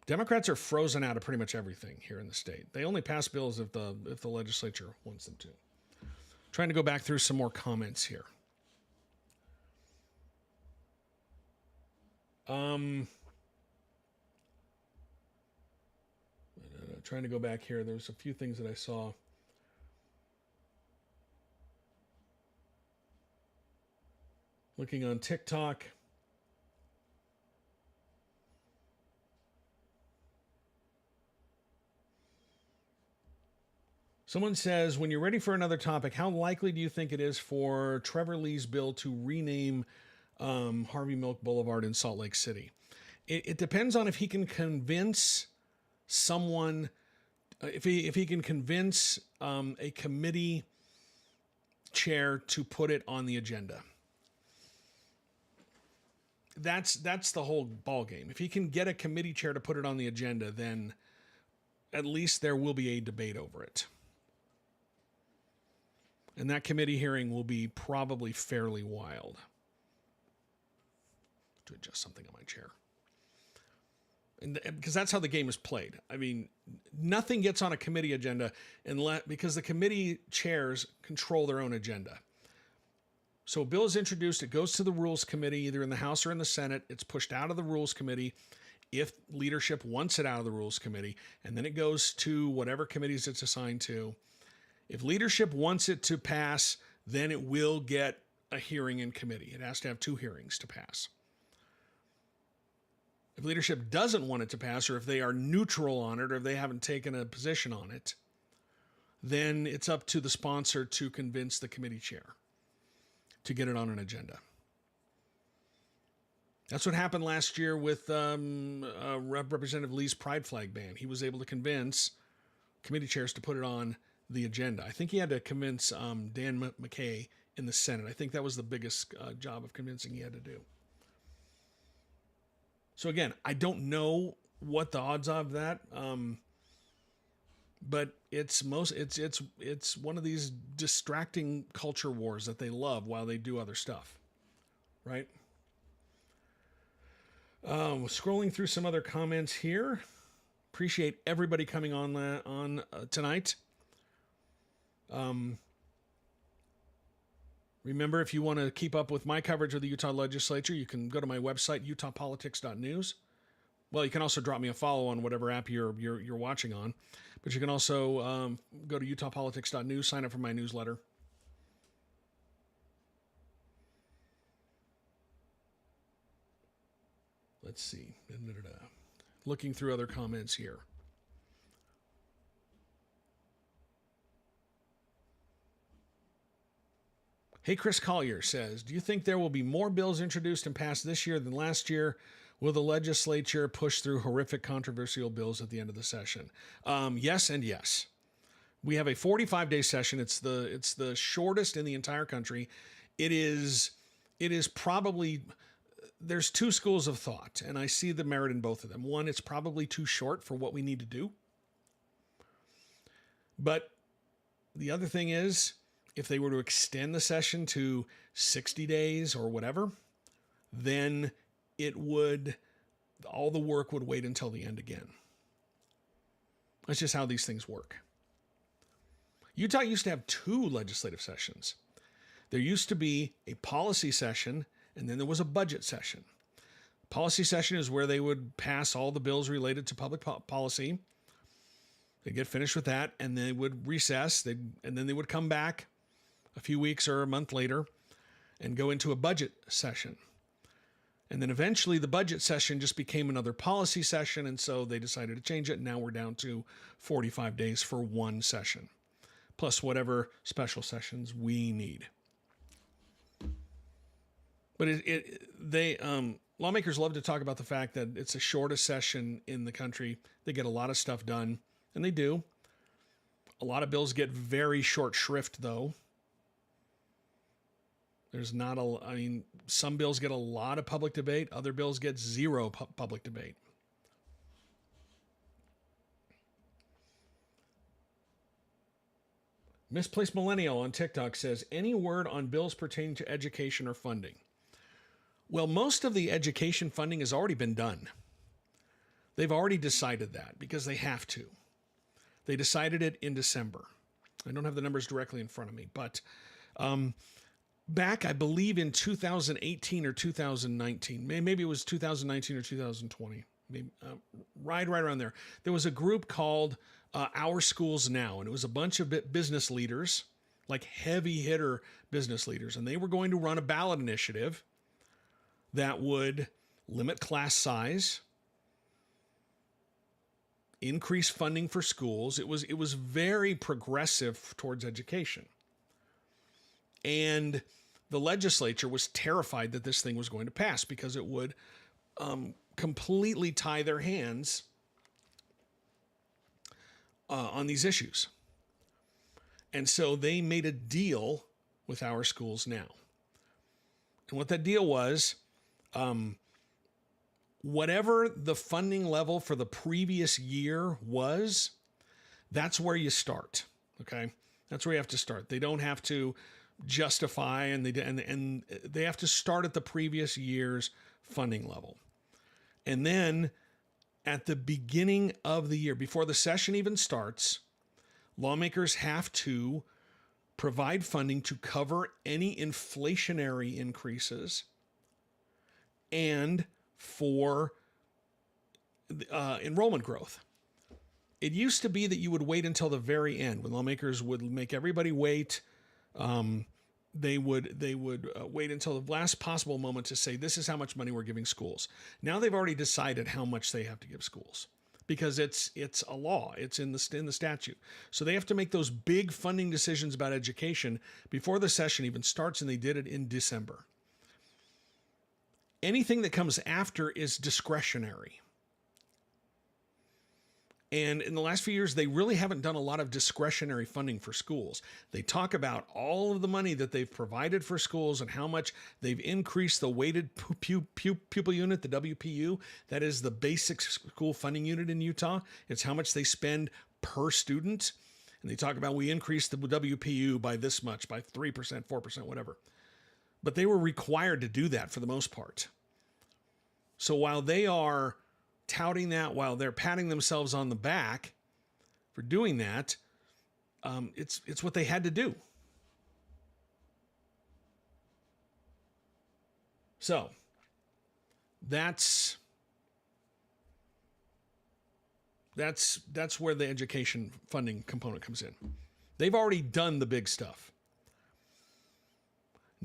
Democrats are frozen out of pretty much everything here in the state. They only pass bills if the legislature wants them to. Trying to go back through some more comments here. Trying to go back here. There's a few things that I saw. Looking on TikTok. Someone says, when you're ready for another topic, how likely do you think it is for Trevor Lee's bill to rename Harvey Milk Boulevard in Salt Lake City? It depends on if he can convince someone, if he can convince a committee chair to put it on the agenda. That's the whole ball game. If he can get a committee chair to put it on the agenda, then at least there will be a debate over it. And that committee hearing will be probably fairly wild. To adjust something on my chair. And because that's how the game is played. I mean, nothing gets on a committee agenda because the committee chairs control their own agenda. So a bill is introduced, it goes to the Rules Committee, either in the House or in the Senate. It's pushed out of the Rules Committee if leadership wants it out of the Rules Committee, and then it goes to whatever committees it's assigned to. If leadership wants it to pass, then it will get a hearing in committee. It has to have 2 hearings to pass. If leadership doesn't want it to pass, or if they are neutral on it, or if they haven't taken a position on it, then it's up to the sponsor to convince the committee chair to get it on an agenda. That's what happened last year with Representative Lee's Pride Flag ban. He was able to convince committee chairs to put it on the agenda. I think he had to convince Dan McKay in the Senate. I think that was the biggest job of convincing he had to do. So again, I don't know what the odds of that, but it's one of these distracting culture wars that they love while they do other stuff, right? Scrolling through some other comments here. Appreciate everybody coming on tonight. Remember, if you want to keep up with my coverage of the Utah legislature, you can go to my website, utahpolitics.news. Well, you can also drop me a follow on whatever app you're watching on. But you can also go to utahpolitics.news, sign up for my newsletter. Let's see. Looking through other comments here. Hey, Chris Collier says, do you think there will be more bills introduced and passed this year than last year? Will the legislature push through horrific controversial bills at the end of the session? Yes and yes. We have a 45-day session. It's the shortest in the entire country. It is probably, there's 2 schools of thought, and I see the merit in both of them. One, it's probably too short for what we need to do. But the other thing is, if they were to extend the session to 60 days or whatever, then all the work would wait until the end again. That's just how these things work. Utah used to have 2 legislative sessions. There used to be a policy session, and then there was a budget session. Policy session is where they would pass all the bills related to public policy. They'd get finished with that, and they would recess, and then they would come back a few weeks or a month later and go into a budget session. And then eventually the budget session just became another policy session, and so they decided to change it. And now we're down to 45 days for one session, plus whatever special sessions we need. But lawmakers love to talk about the fact that it's the shortest session in the country. They get a lot of stuff done, and they do. A lot of bills get very short shrift, though. There's not some bills get a lot of public debate. Other bills get zero public debate. Misplaced Millennial on TikTok says, any word on bills pertaining to education or funding? Well, most of the education funding has already been done. They've already decided that because they have to. They decided it in December. I don't have the numbers directly in front of me, but back, I believe, in 2018 or 2019, maybe it was 2019 or 2020, maybe, right around there. There was a group called Our Schools Now, and it was a bunch of business leaders, like heavy hitter business leaders, and they were going to run a ballot initiative that would limit class size, increase funding for schools. It was very progressive towards education. And the legislature was terrified that this thing was going to pass because it would completely tie their hands on these issues. And so they made a deal with Our Schools Now. And what that deal was, whatever the funding level for the previous year was, that's where you start. Okay. That's where you have to start. They don't have to justify, and they have to start at the previous year's funding level. And then at the beginning of the year, before the session even starts, lawmakers have to provide funding to cover any inflationary increases and for enrollment growth. It used to be that you would wait until the very end when lawmakers would make everybody wait. They would wait until the last possible moment to say, this is how much money we're giving schools. Now they've already decided how much they have to give schools because it's a law. It's in the statute. So they have to make those big funding decisions about education before the session even starts, and they did it in December. Anything that comes after is discretionary. And in the last few years, they really haven't done a lot of discretionary funding for schools. They talk about all of the money that they've provided for schools and how much they've increased the weighted pupil unit, the WPU. That is the basic school funding unit in Utah. It's how much they spend per student. And they talk about we increased the WPU by this much, by 3%, 4%, whatever. But they were required to do that for the most part. So while they are touting that, while they're patting themselves on the back for doing that, it's what they had to do. So that's where the education funding component comes in. They've already done the big stuff.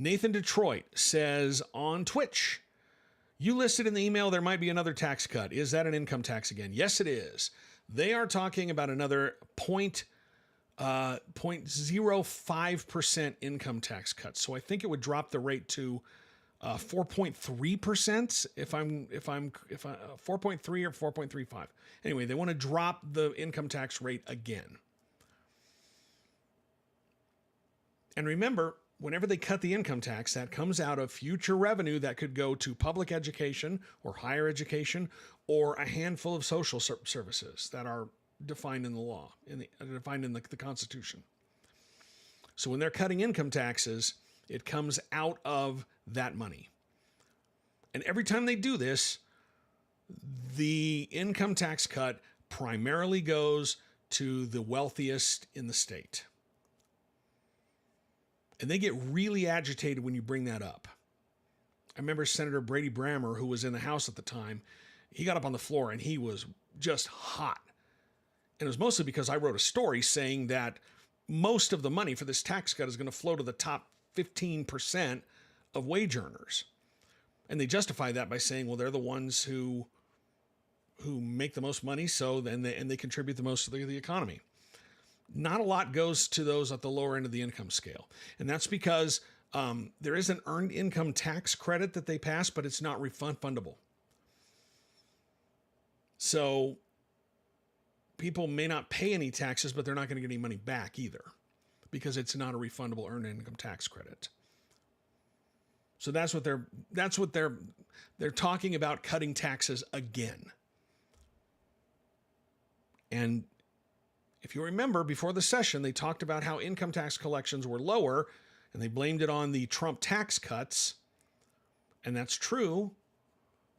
Nathan Detroit says on Twitch, you listed in the email there might be another tax cut. Is that an income tax again? Yes, it is. They are talking about another 0.05% income tax cut. So I think it would drop the rate to 4.3%. If I'm 4.3 or 4.35. Anyway, they want to drop the income tax rate again. And remember, whenever they cut the income tax, that comes out of future revenue that could go to public education or higher education or a handful of social services that are defined in the law, defined in the Constitution. So when they're cutting income taxes, it comes out of that money. And every time they do this, the income tax cut primarily goes to the wealthiest in the state. And they get really agitated when you bring that up. I remember Senator Brady Brammer, who was in the House at the time, he got up on the floor and he was just hot. And it was mostly because I wrote a story saying that most of the money for this tax cut is going to flow to the top 15% of wage earners. And they justify that by saying, well, they're the ones who make the most money, so then they contribute the most to the economy. Not a lot goes to those at the lower end of the income scale. And that's because there is an earned income tax credit that they pass, but it's not refundable. So people may not pay any taxes, but they're not going to get any money back either because it's not a refundable earned income tax credit. So that's what they're talking about, cutting taxes again. And if you remember, before the session, they talked about how income tax collections were lower, and they blamed it on the Trump tax cuts. And that's true,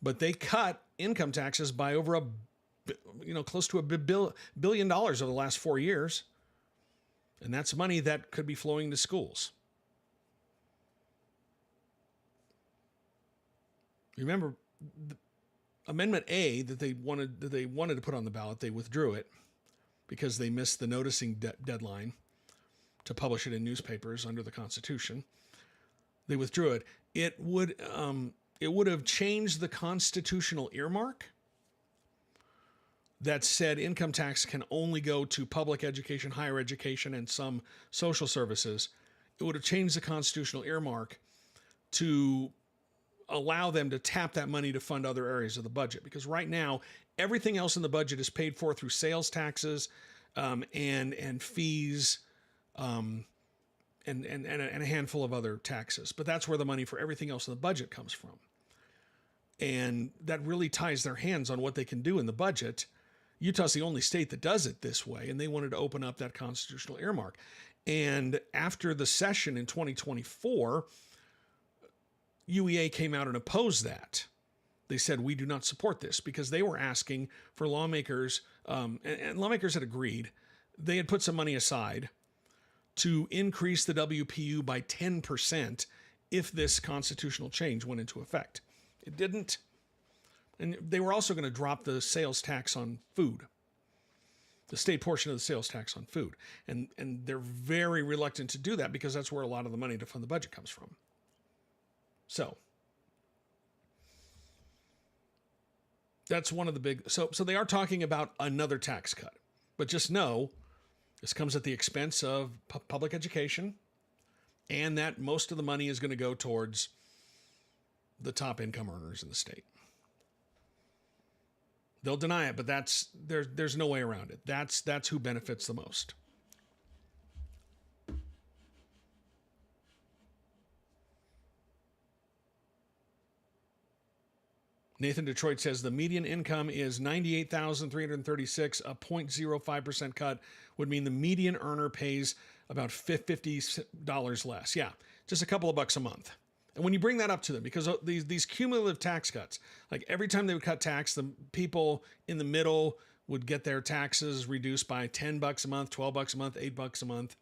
but they cut income taxes by over close to $1 billion over the last 4 years. And that's money that could be flowing to schools. Remember, Amendment A that they wanted to put on the ballot, they withdrew it because they missed the noticing deadline to publish it in newspapers under the Constitution. They withdrew it. It would have changed the constitutional earmark that said income tax can only go to public education, higher education, and some social services. It would have changed the constitutional earmark to allow them to tap that money to fund other areas of the budget. Because right now, everything else in the budget is paid for through sales taxes and fees and a handful of other taxes. But that's where the money for everything else in the budget comes from. And that really ties their hands on what they can do in the budget. Utah's the only state that does it this way, and they wanted to open up that constitutional earmark. And after the session in 2024, UEA came out and opposed that. They said, we do not support this, because they were asking for lawmakers, and lawmakers had agreed. They had put some money aside to increase the WPU by 10% if this constitutional change went into effect. It didn't. And they were also going to drop the sales tax on food, the state portion of the sales tax on food. And they're very reluctant to do that because that's where a lot of the money to fund the budget comes from. So that's one of the big, so they are talking about another tax cut, but just know this comes at the expense of public education, and that most of the money is going to go towards the top income earners in the state. They'll deny it, but there's no way around it. That's who benefits the most. Nathan Detroit says the median income is $98,336. A 0.05% cut would mean the median earner pays about $50 less. Yeah, just a couple of bucks a month. And when you bring that up to them, because these cumulative tax cuts, like every time they would cut tax, the people in the middle would get their taxes reduced by $10 a month, $12 a month, $8 a month.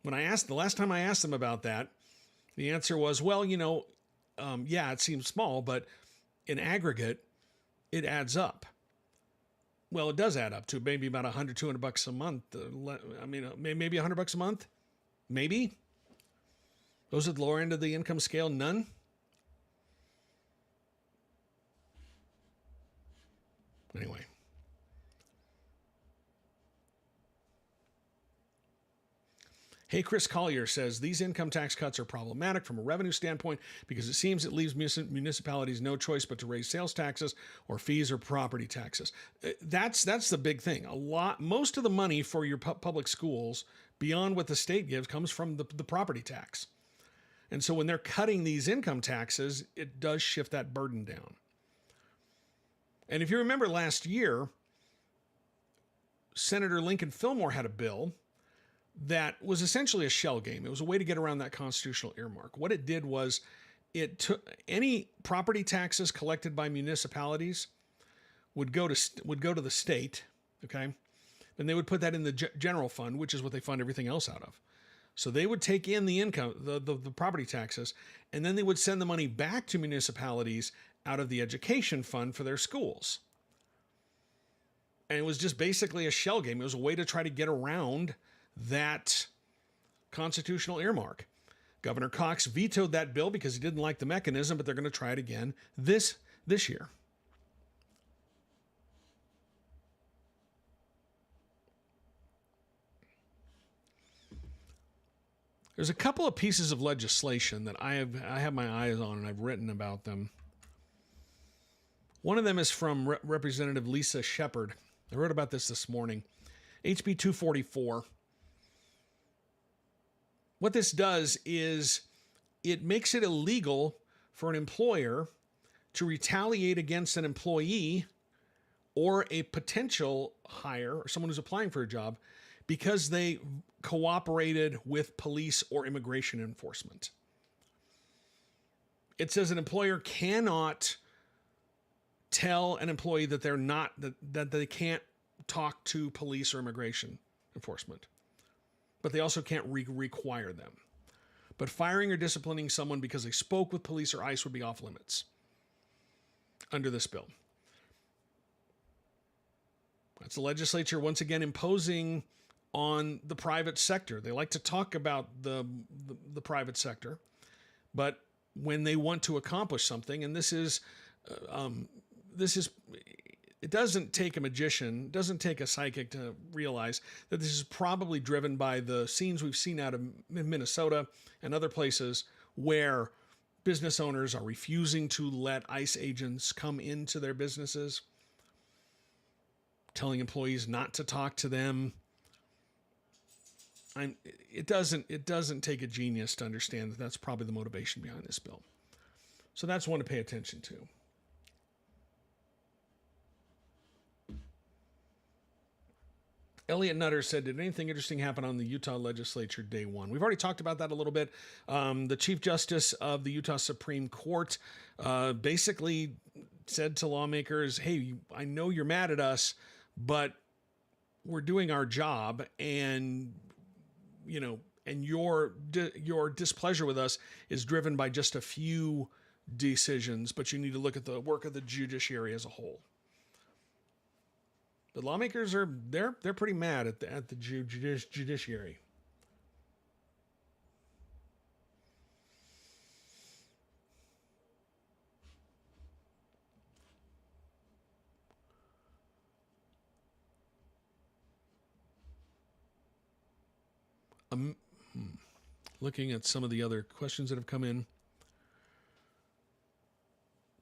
When I asked, the last time I asked them about that, the answer was, well, yeah, it seems small, but in aggregate, it adds up. Well, it does add up to maybe about $100, $200 a month. Maybe $100 a month, maybe. Those at the lower end of the income scale, none. Anyway. Hey, Chris Collier says, these income tax cuts are problematic from a revenue standpoint because it seems it leaves municipalities no choice but to raise sales taxes or fees or property taxes. That's the big thing. Most of the money for your public schools, beyond what the state gives, comes from the property tax. And so when they're cutting these income taxes, it does shift that burden down. And if you remember last year, Senator Lincoln Fillmore had a bill that was essentially a shell game. It was a way to get around that constitutional earmark. What it did was it took any property taxes collected by municipalities would go to the state, okay? And they would put that in the general fund, which is what they fund everything else out of. So they would take in the income, the property taxes, and then they would send the money back to municipalities out of the education fund for their schools. And it was just basically a shell game. It was a way to try to get around that constitutional earmark. Governor Cox vetoed that bill because he didn't like the mechanism, but they're going to try it again this year. There's a couple of pieces of legislation that I have my eyes on, and I've written about them. One of them is from Representative Lisa Shepard. I wrote about this morning. HB 244. What this does is it makes it illegal for an employer to retaliate against an employee or a potential hire or someone who's applying for a job because they cooperated with police or immigration enforcement. It says an employer cannot tell an employee that they're not, that they can't talk to police or immigration enforcement, but they also can't require them. But firing or disciplining someone because they spoke with police or ICE would be off limits under this bill. That's the legislature once again imposing on the private sector. They like to talk about the private sector, but when they want to accomplish something, and this is, it doesn't take a magician, doesn't take a psychic to realize that this is probably driven by the scenes we've seen out of Minnesota and other places where business owners are refusing to let ICE agents come into their businesses, telling employees not to talk to them. It doesn't take a genius to understand that that's probably the motivation behind this bill. So that's one to pay attention to. Elliot Nutter said, did anything interesting happen on the Utah legislature day one? We've already talked about that a little bit. The Chief Justice of the Utah Supreme Court basically said to lawmakers, hey, I know you're mad at us, but we're doing our job, and and your displeasure with us is driven by just a few decisions, but you need to look at the work of the judiciary as a whole. The lawmakers they're pretty mad at the judiciary. Looking at some of the other questions that have come in.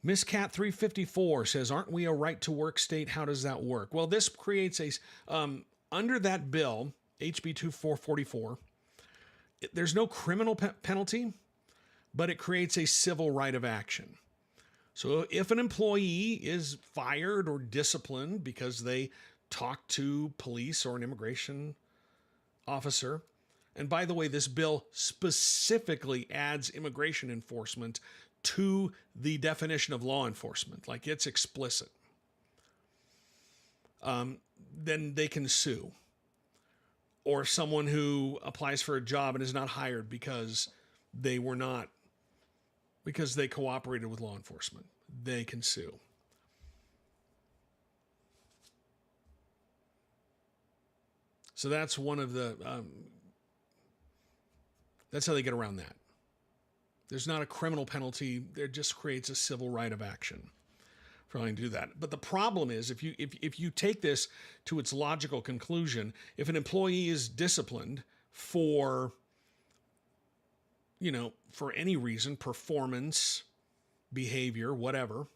Miss Cat 354 says, aren't we a right to work state? How does that work? Well, this creates under that bill, HB 2444, there's no criminal penalty, but it creates a civil right of action. So if an employee is fired or disciplined because they talk to police or an immigration officer, and by the way, this bill specifically adds immigration enforcement to the definition of law enforcement, like it's explicit, then they can sue. Or someone who applies for a job and is not hired because they cooperated with law enforcement, they can sue. So that's one of the, that's how they get around that. There's not a criminal penalty. There just creates a civil right of action for trying to do that. But the problem is, if you take this to its logical conclusion, if an employee is disciplined for any reason, performance, behavior, whatever,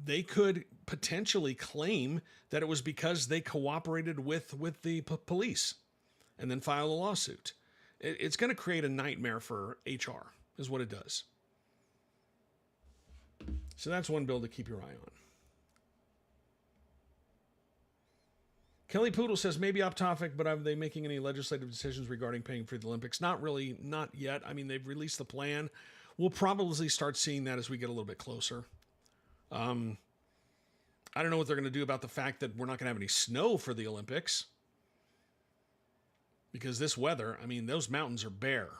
they could potentially claim that it was because they cooperated with the police and then file a lawsuit. It's going to create a nightmare for HR, is what it does. So that's one bill to keep your eye on. Kelly Poodle says, maybe off topic, but are they making any legislative decisions regarding paying for the Olympics? Not really, not yet. I mean, they've released the plan. We'll probably start seeing that as we get a little bit closer. I don't know what they're going to do about the fact that we're not going to have any snow for the Olympics. Because this weather, I mean, those mountains are bare.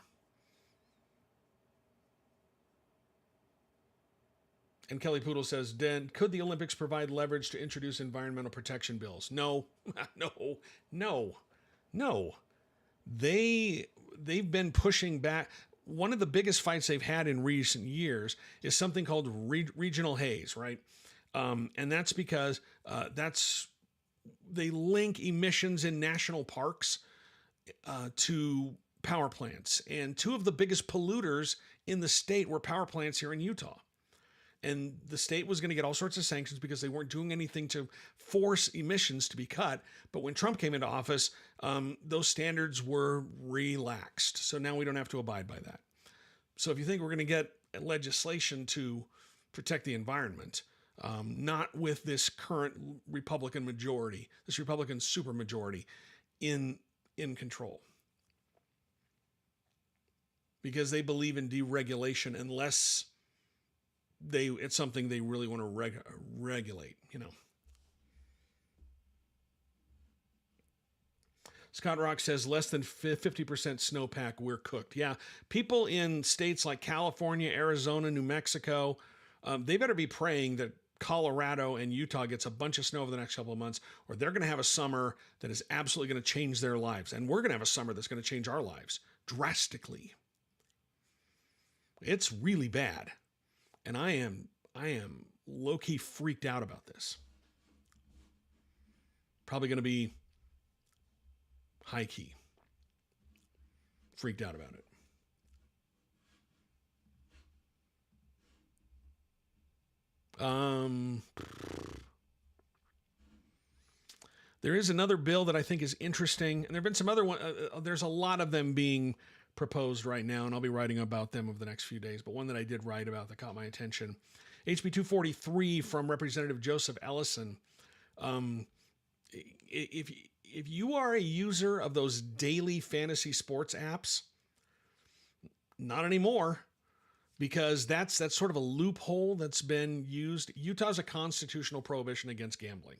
And Kelly Poodle says, Dan, could the Olympics provide leverage to introduce environmental protection bills? No, no. They've been pushing back. One of the biggest fights they've had in recent years is something called regional haze, right? And that's because they link emissions in national parks to power plants. And two of the biggest polluters in the state were power plants here in Utah. And the state was going to get all sorts of sanctions because they weren't doing anything to force emissions to be cut. But when Trump came into office, those standards were relaxed. So now we don't have to abide by that. So if you think we're going to get legislation to protect the environment, not with this current Republican majority, this Republican supermajority in control, because they believe in deregulation unless it's something they really want to regulate, you know. Scott Rock says less than 50% snowpack, we're cooked. Yeah, people in states like California, Arizona, New Mexico, they better be praying that Colorado and Utah gets a bunch of snow over the next couple of months, or they're going to have a summer that is absolutely going to change their lives. And we're going to have a summer that's going to change our lives drastically. It's really bad. And I am low-key freaked out about this. Probably going to be high-key freaked out about it. There is another bill that I think is interesting, and there have been some other one. There's a lot of them being proposed right now, and I'll be writing about them over the next few days. But one that I did write about that caught my attention, HB 243 from Representative Joseph Ellison. If you are a user of those daily fantasy sports apps, not anymore, because that's sort of a loophole that's been used. Utah's a constitutional prohibition against gambling.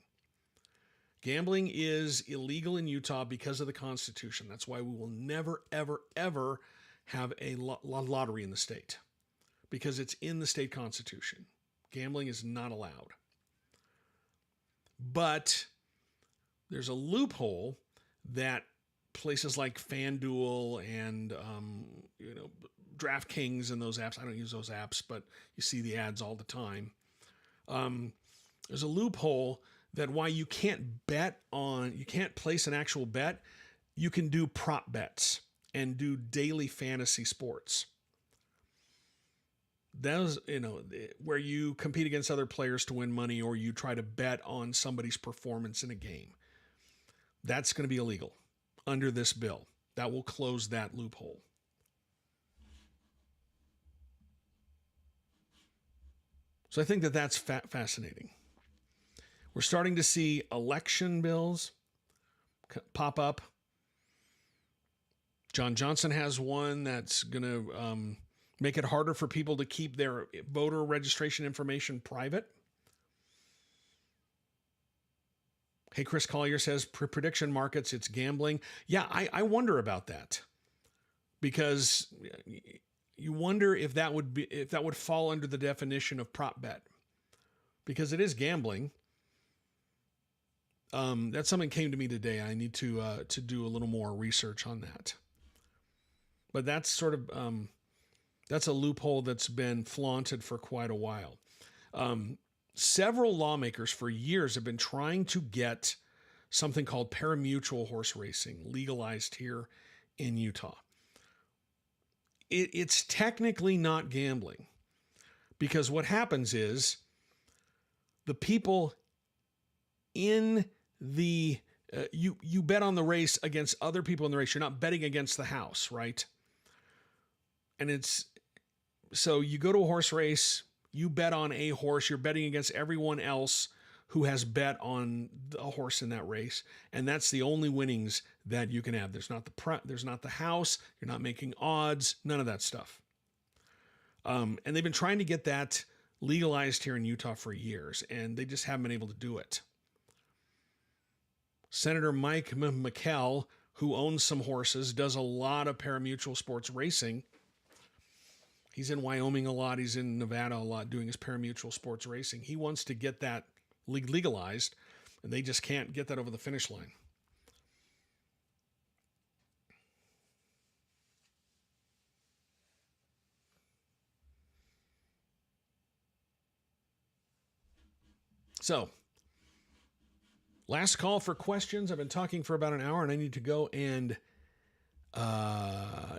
Gambling is illegal in Utah because of the Constitution. That's why we will never, ever, ever have a lottery in the state, because it's in the state constitution. Gambling is not allowed. But there's a loophole that places like FanDuel and DraftKings and those apps, I don't use those apps, but you see the ads all the time. There's a loophole that why you can't place an actual bet, you can do prop bets and do daily fantasy sports. Those, where you compete against other players to win money, or you try to bet on somebody's performance in a game. That's going to be illegal under this bill. That will close that loophole. So I think that's fascinating. We're starting to see election bills pop up. John Johnson has one that's going to make it harder for people to keep their voter registration information private. Hey, Chris Collier says, prediction markets, it's gambling. Yeah, I wonder about that, because you wonder if that would fall under the definition of prop bet, because it is gambling. That's something came to me today. I need to do a little more research on that. But that's sort of that's a loophole that's been flaunted for quite a while. Several lawmakers for years have been trying to get something called parimutuel horse racing legalized here in Utah. It's technically not gambling, because what happens is the people in the you bet on the race against other people in the race. You're not betting against the house, right? And so you go to a horse race, you bet on a horse, you're betting against everyone else who has bet on a horse in that race, and that's the only winnings that you can have. There's not the house, you're not making odds, none of that stuff. And they've been trying to get that legalized here in Utah for years, and they just haven't been able to do it. Senator Mike McKell, who owns some horses, does a lot of parimutuel sports racing. He's in Wyoming a lot. He's in Nevada a lot doing his parimutuel sports racing. He wants to get that legalized, and they just can't get that over the finish line. So, last call for questions. I've been talking for about an hour, and I need to go and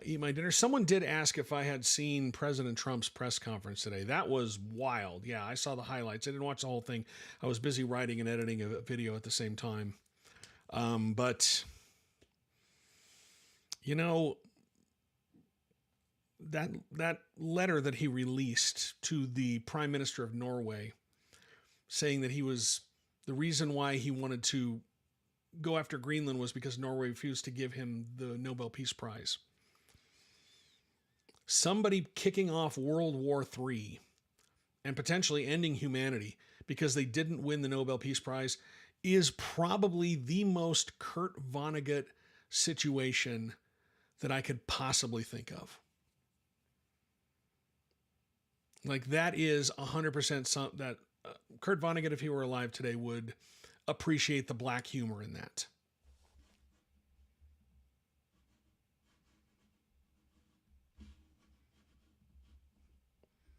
eat my dinner. Someone did ask if I had seen President Trump's press conference today. That was wild. Yeah, I saw the highlights. I didn't watch the whole thing. I was busy writing and editing a video at the same time. But, you know, that letter that he released to the Prime Minister of Norway, saying that he was the reason why he wanted to go after Greenland was because Norway refused to give him the Nobel Peace Prize. Somebody kicking off World War III and potentially ending humanity because they didn't win the Nobel Peace Prize is probably the most Kurt Vonnegut situation that I could possibly think of. Like, that is 100% something that Kurt Vonnegut, if he were alive today, would appreciate the black humor in that.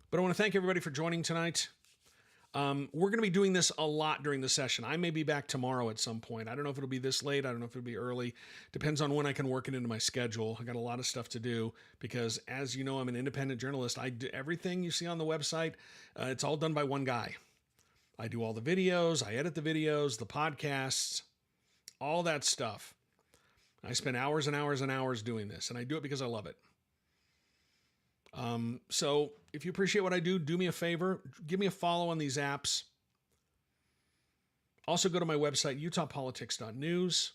But I want to thank everybody for joining tonight. We're going to be doing this a lot during the session. I may be back tomorrow at some point. I don't know if it'll be this late. I don't know if it'll be early. Depends on when I can work it into my schedule. I got a lot of stuff to do because, as you know, I'm an independent journalist. I do everything you see on the website. It's all done by one guy. I do all the videos. I edit the videos, the podcasts, all that stuff. I spend hours and hours and hours doing this, and I do it because I love it. So if you appreciate what I do me a favor, give me a follow on these apps. Also go to my website, utahpolitics.news.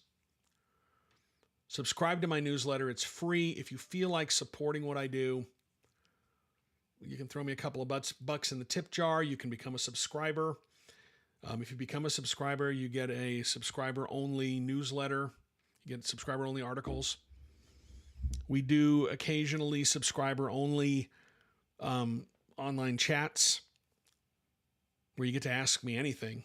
Subscribe to my newsletter. It's free. If you feel like supporting what I do, you can throw me a couple of bucks in the tip jar. You can become a subscriber. If you become a subscriber, you get a subscriber-only newsletter. You get subscriber-only articles. We do occasionally subscriber-only online chats where you get to ask me anything.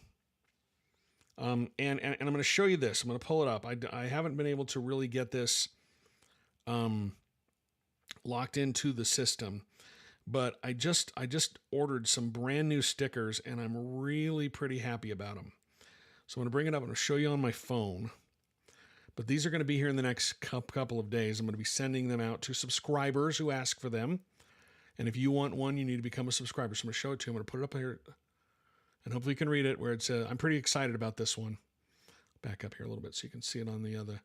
And I'm going to show you this. I'm going to pull it up. I haven't been able to really get this locked into the system, but I just ordered some brand new stickers, and I'm really pretty happy about them. So I'm going to bring it up and I'll show you on my phone. But these are going to be here in the next couple of days. I'm going to be sending them out to subscribers who ask for them. And if you want one, you need to become a subscriber. So I'm going to show it to you. I'm going to put it up here, and hopefully you can read it, where it says, I'm pretty excited about this one. Back up here a little bit so you can see it on the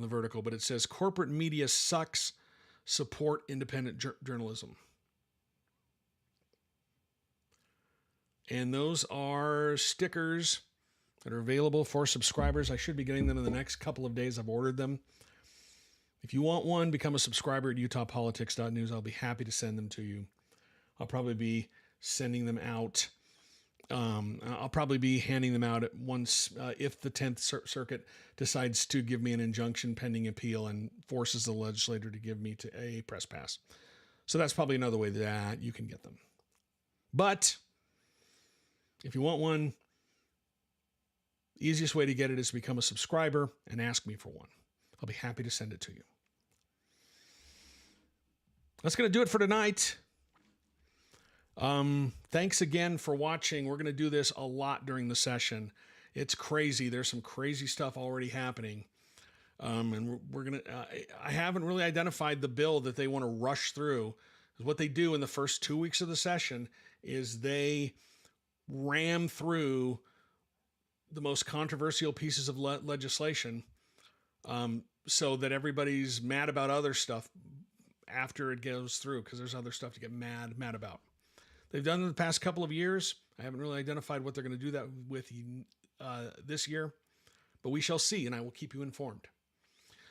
vertical. But it says, corporate media sucks. Support independent journalism. And those are stickers that are available for subscribers. I should be getting them in the next couple of days. I've ordered them. If you want one, become a subscriber at utahpolitics.news. I'll be happy to send them to you. I'll probably be sending them out. I'll probably be handing them out at once if the 10th Circuit decides to give me an injunction pending appeal and forces the legislator to give me a press pass. So that's probably another way that you can get them. But if you want one, the easiest way to get it is to become a subscriber and ask me for one. I'll be happy to send it to you. That's going to do it for tonight. Thanks again for watching. We're going to do this a lot during the session. It's crazy. There's some crazy stuff already happening. And we're going to, I haven't really identified the bill that they want to rush through. What they do in the first 2 weeks of the session is they ram through the most controversial pieces of legislation, so that everybody's mad about other stuff after it goes through, because there's other stuff to get mad about. They've done it in the past couple of years. I haven't really identified what they're going to do that with this year, but we shall see, and I will keep you informed.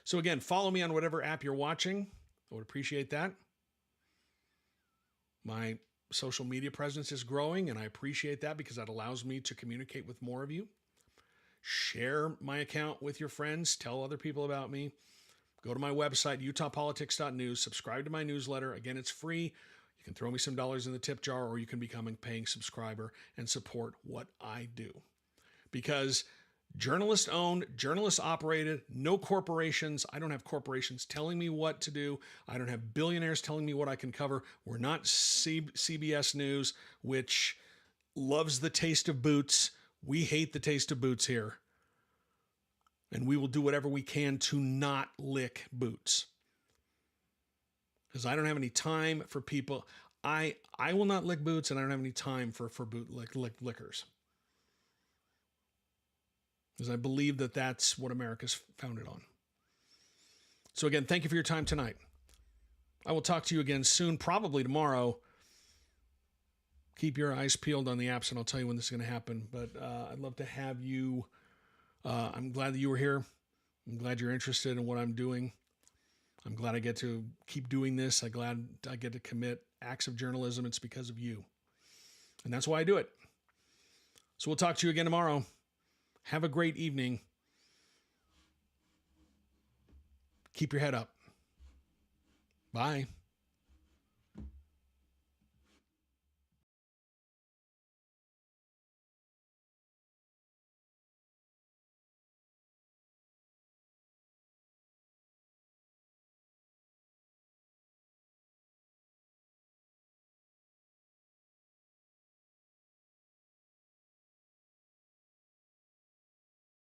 So again, follow me on whatever app you're watching. I would appreciate that. My social media presence is growing, and I appreciate that because that allows me to communicate with more of you. Share my account with your friends. Tell other people about me. Go to my website, utahpolitics.news. Subscribe to my newsletter. Again, it's free. You can throw me some dollars in the tip jar, or you can become a paying subscriber and support what I do. Because journalist owned, journalist operated, no corporations. I don't have corporations telling me what to do. I don't have billionaires telling me what I can cover. We're not CBS News, which loves the taste of boots. We hate the taste of boots here. And we will do whatever we can to not lick boots. Because I don't have any time for people. I will not lick boots, and I don't have any time for boot lickers. Because I believe that that's what America's founded on. So again, thank you for your time tonight. I will talk to you again soon, probably tomorrow. Keep your eyes peeled on the apps, and I'll tell you when this is going to happen. But I'd love to have you. I'm glad that you were here. I'm glad you're interested in what I'm doing. I'm glad I get to keep doing this. I'm glad I get to commit acts of journalism. It's because of you. And that's why I do it. So we'll talk to you again tomorrow. Have a great evening. Keep your head up. Bye.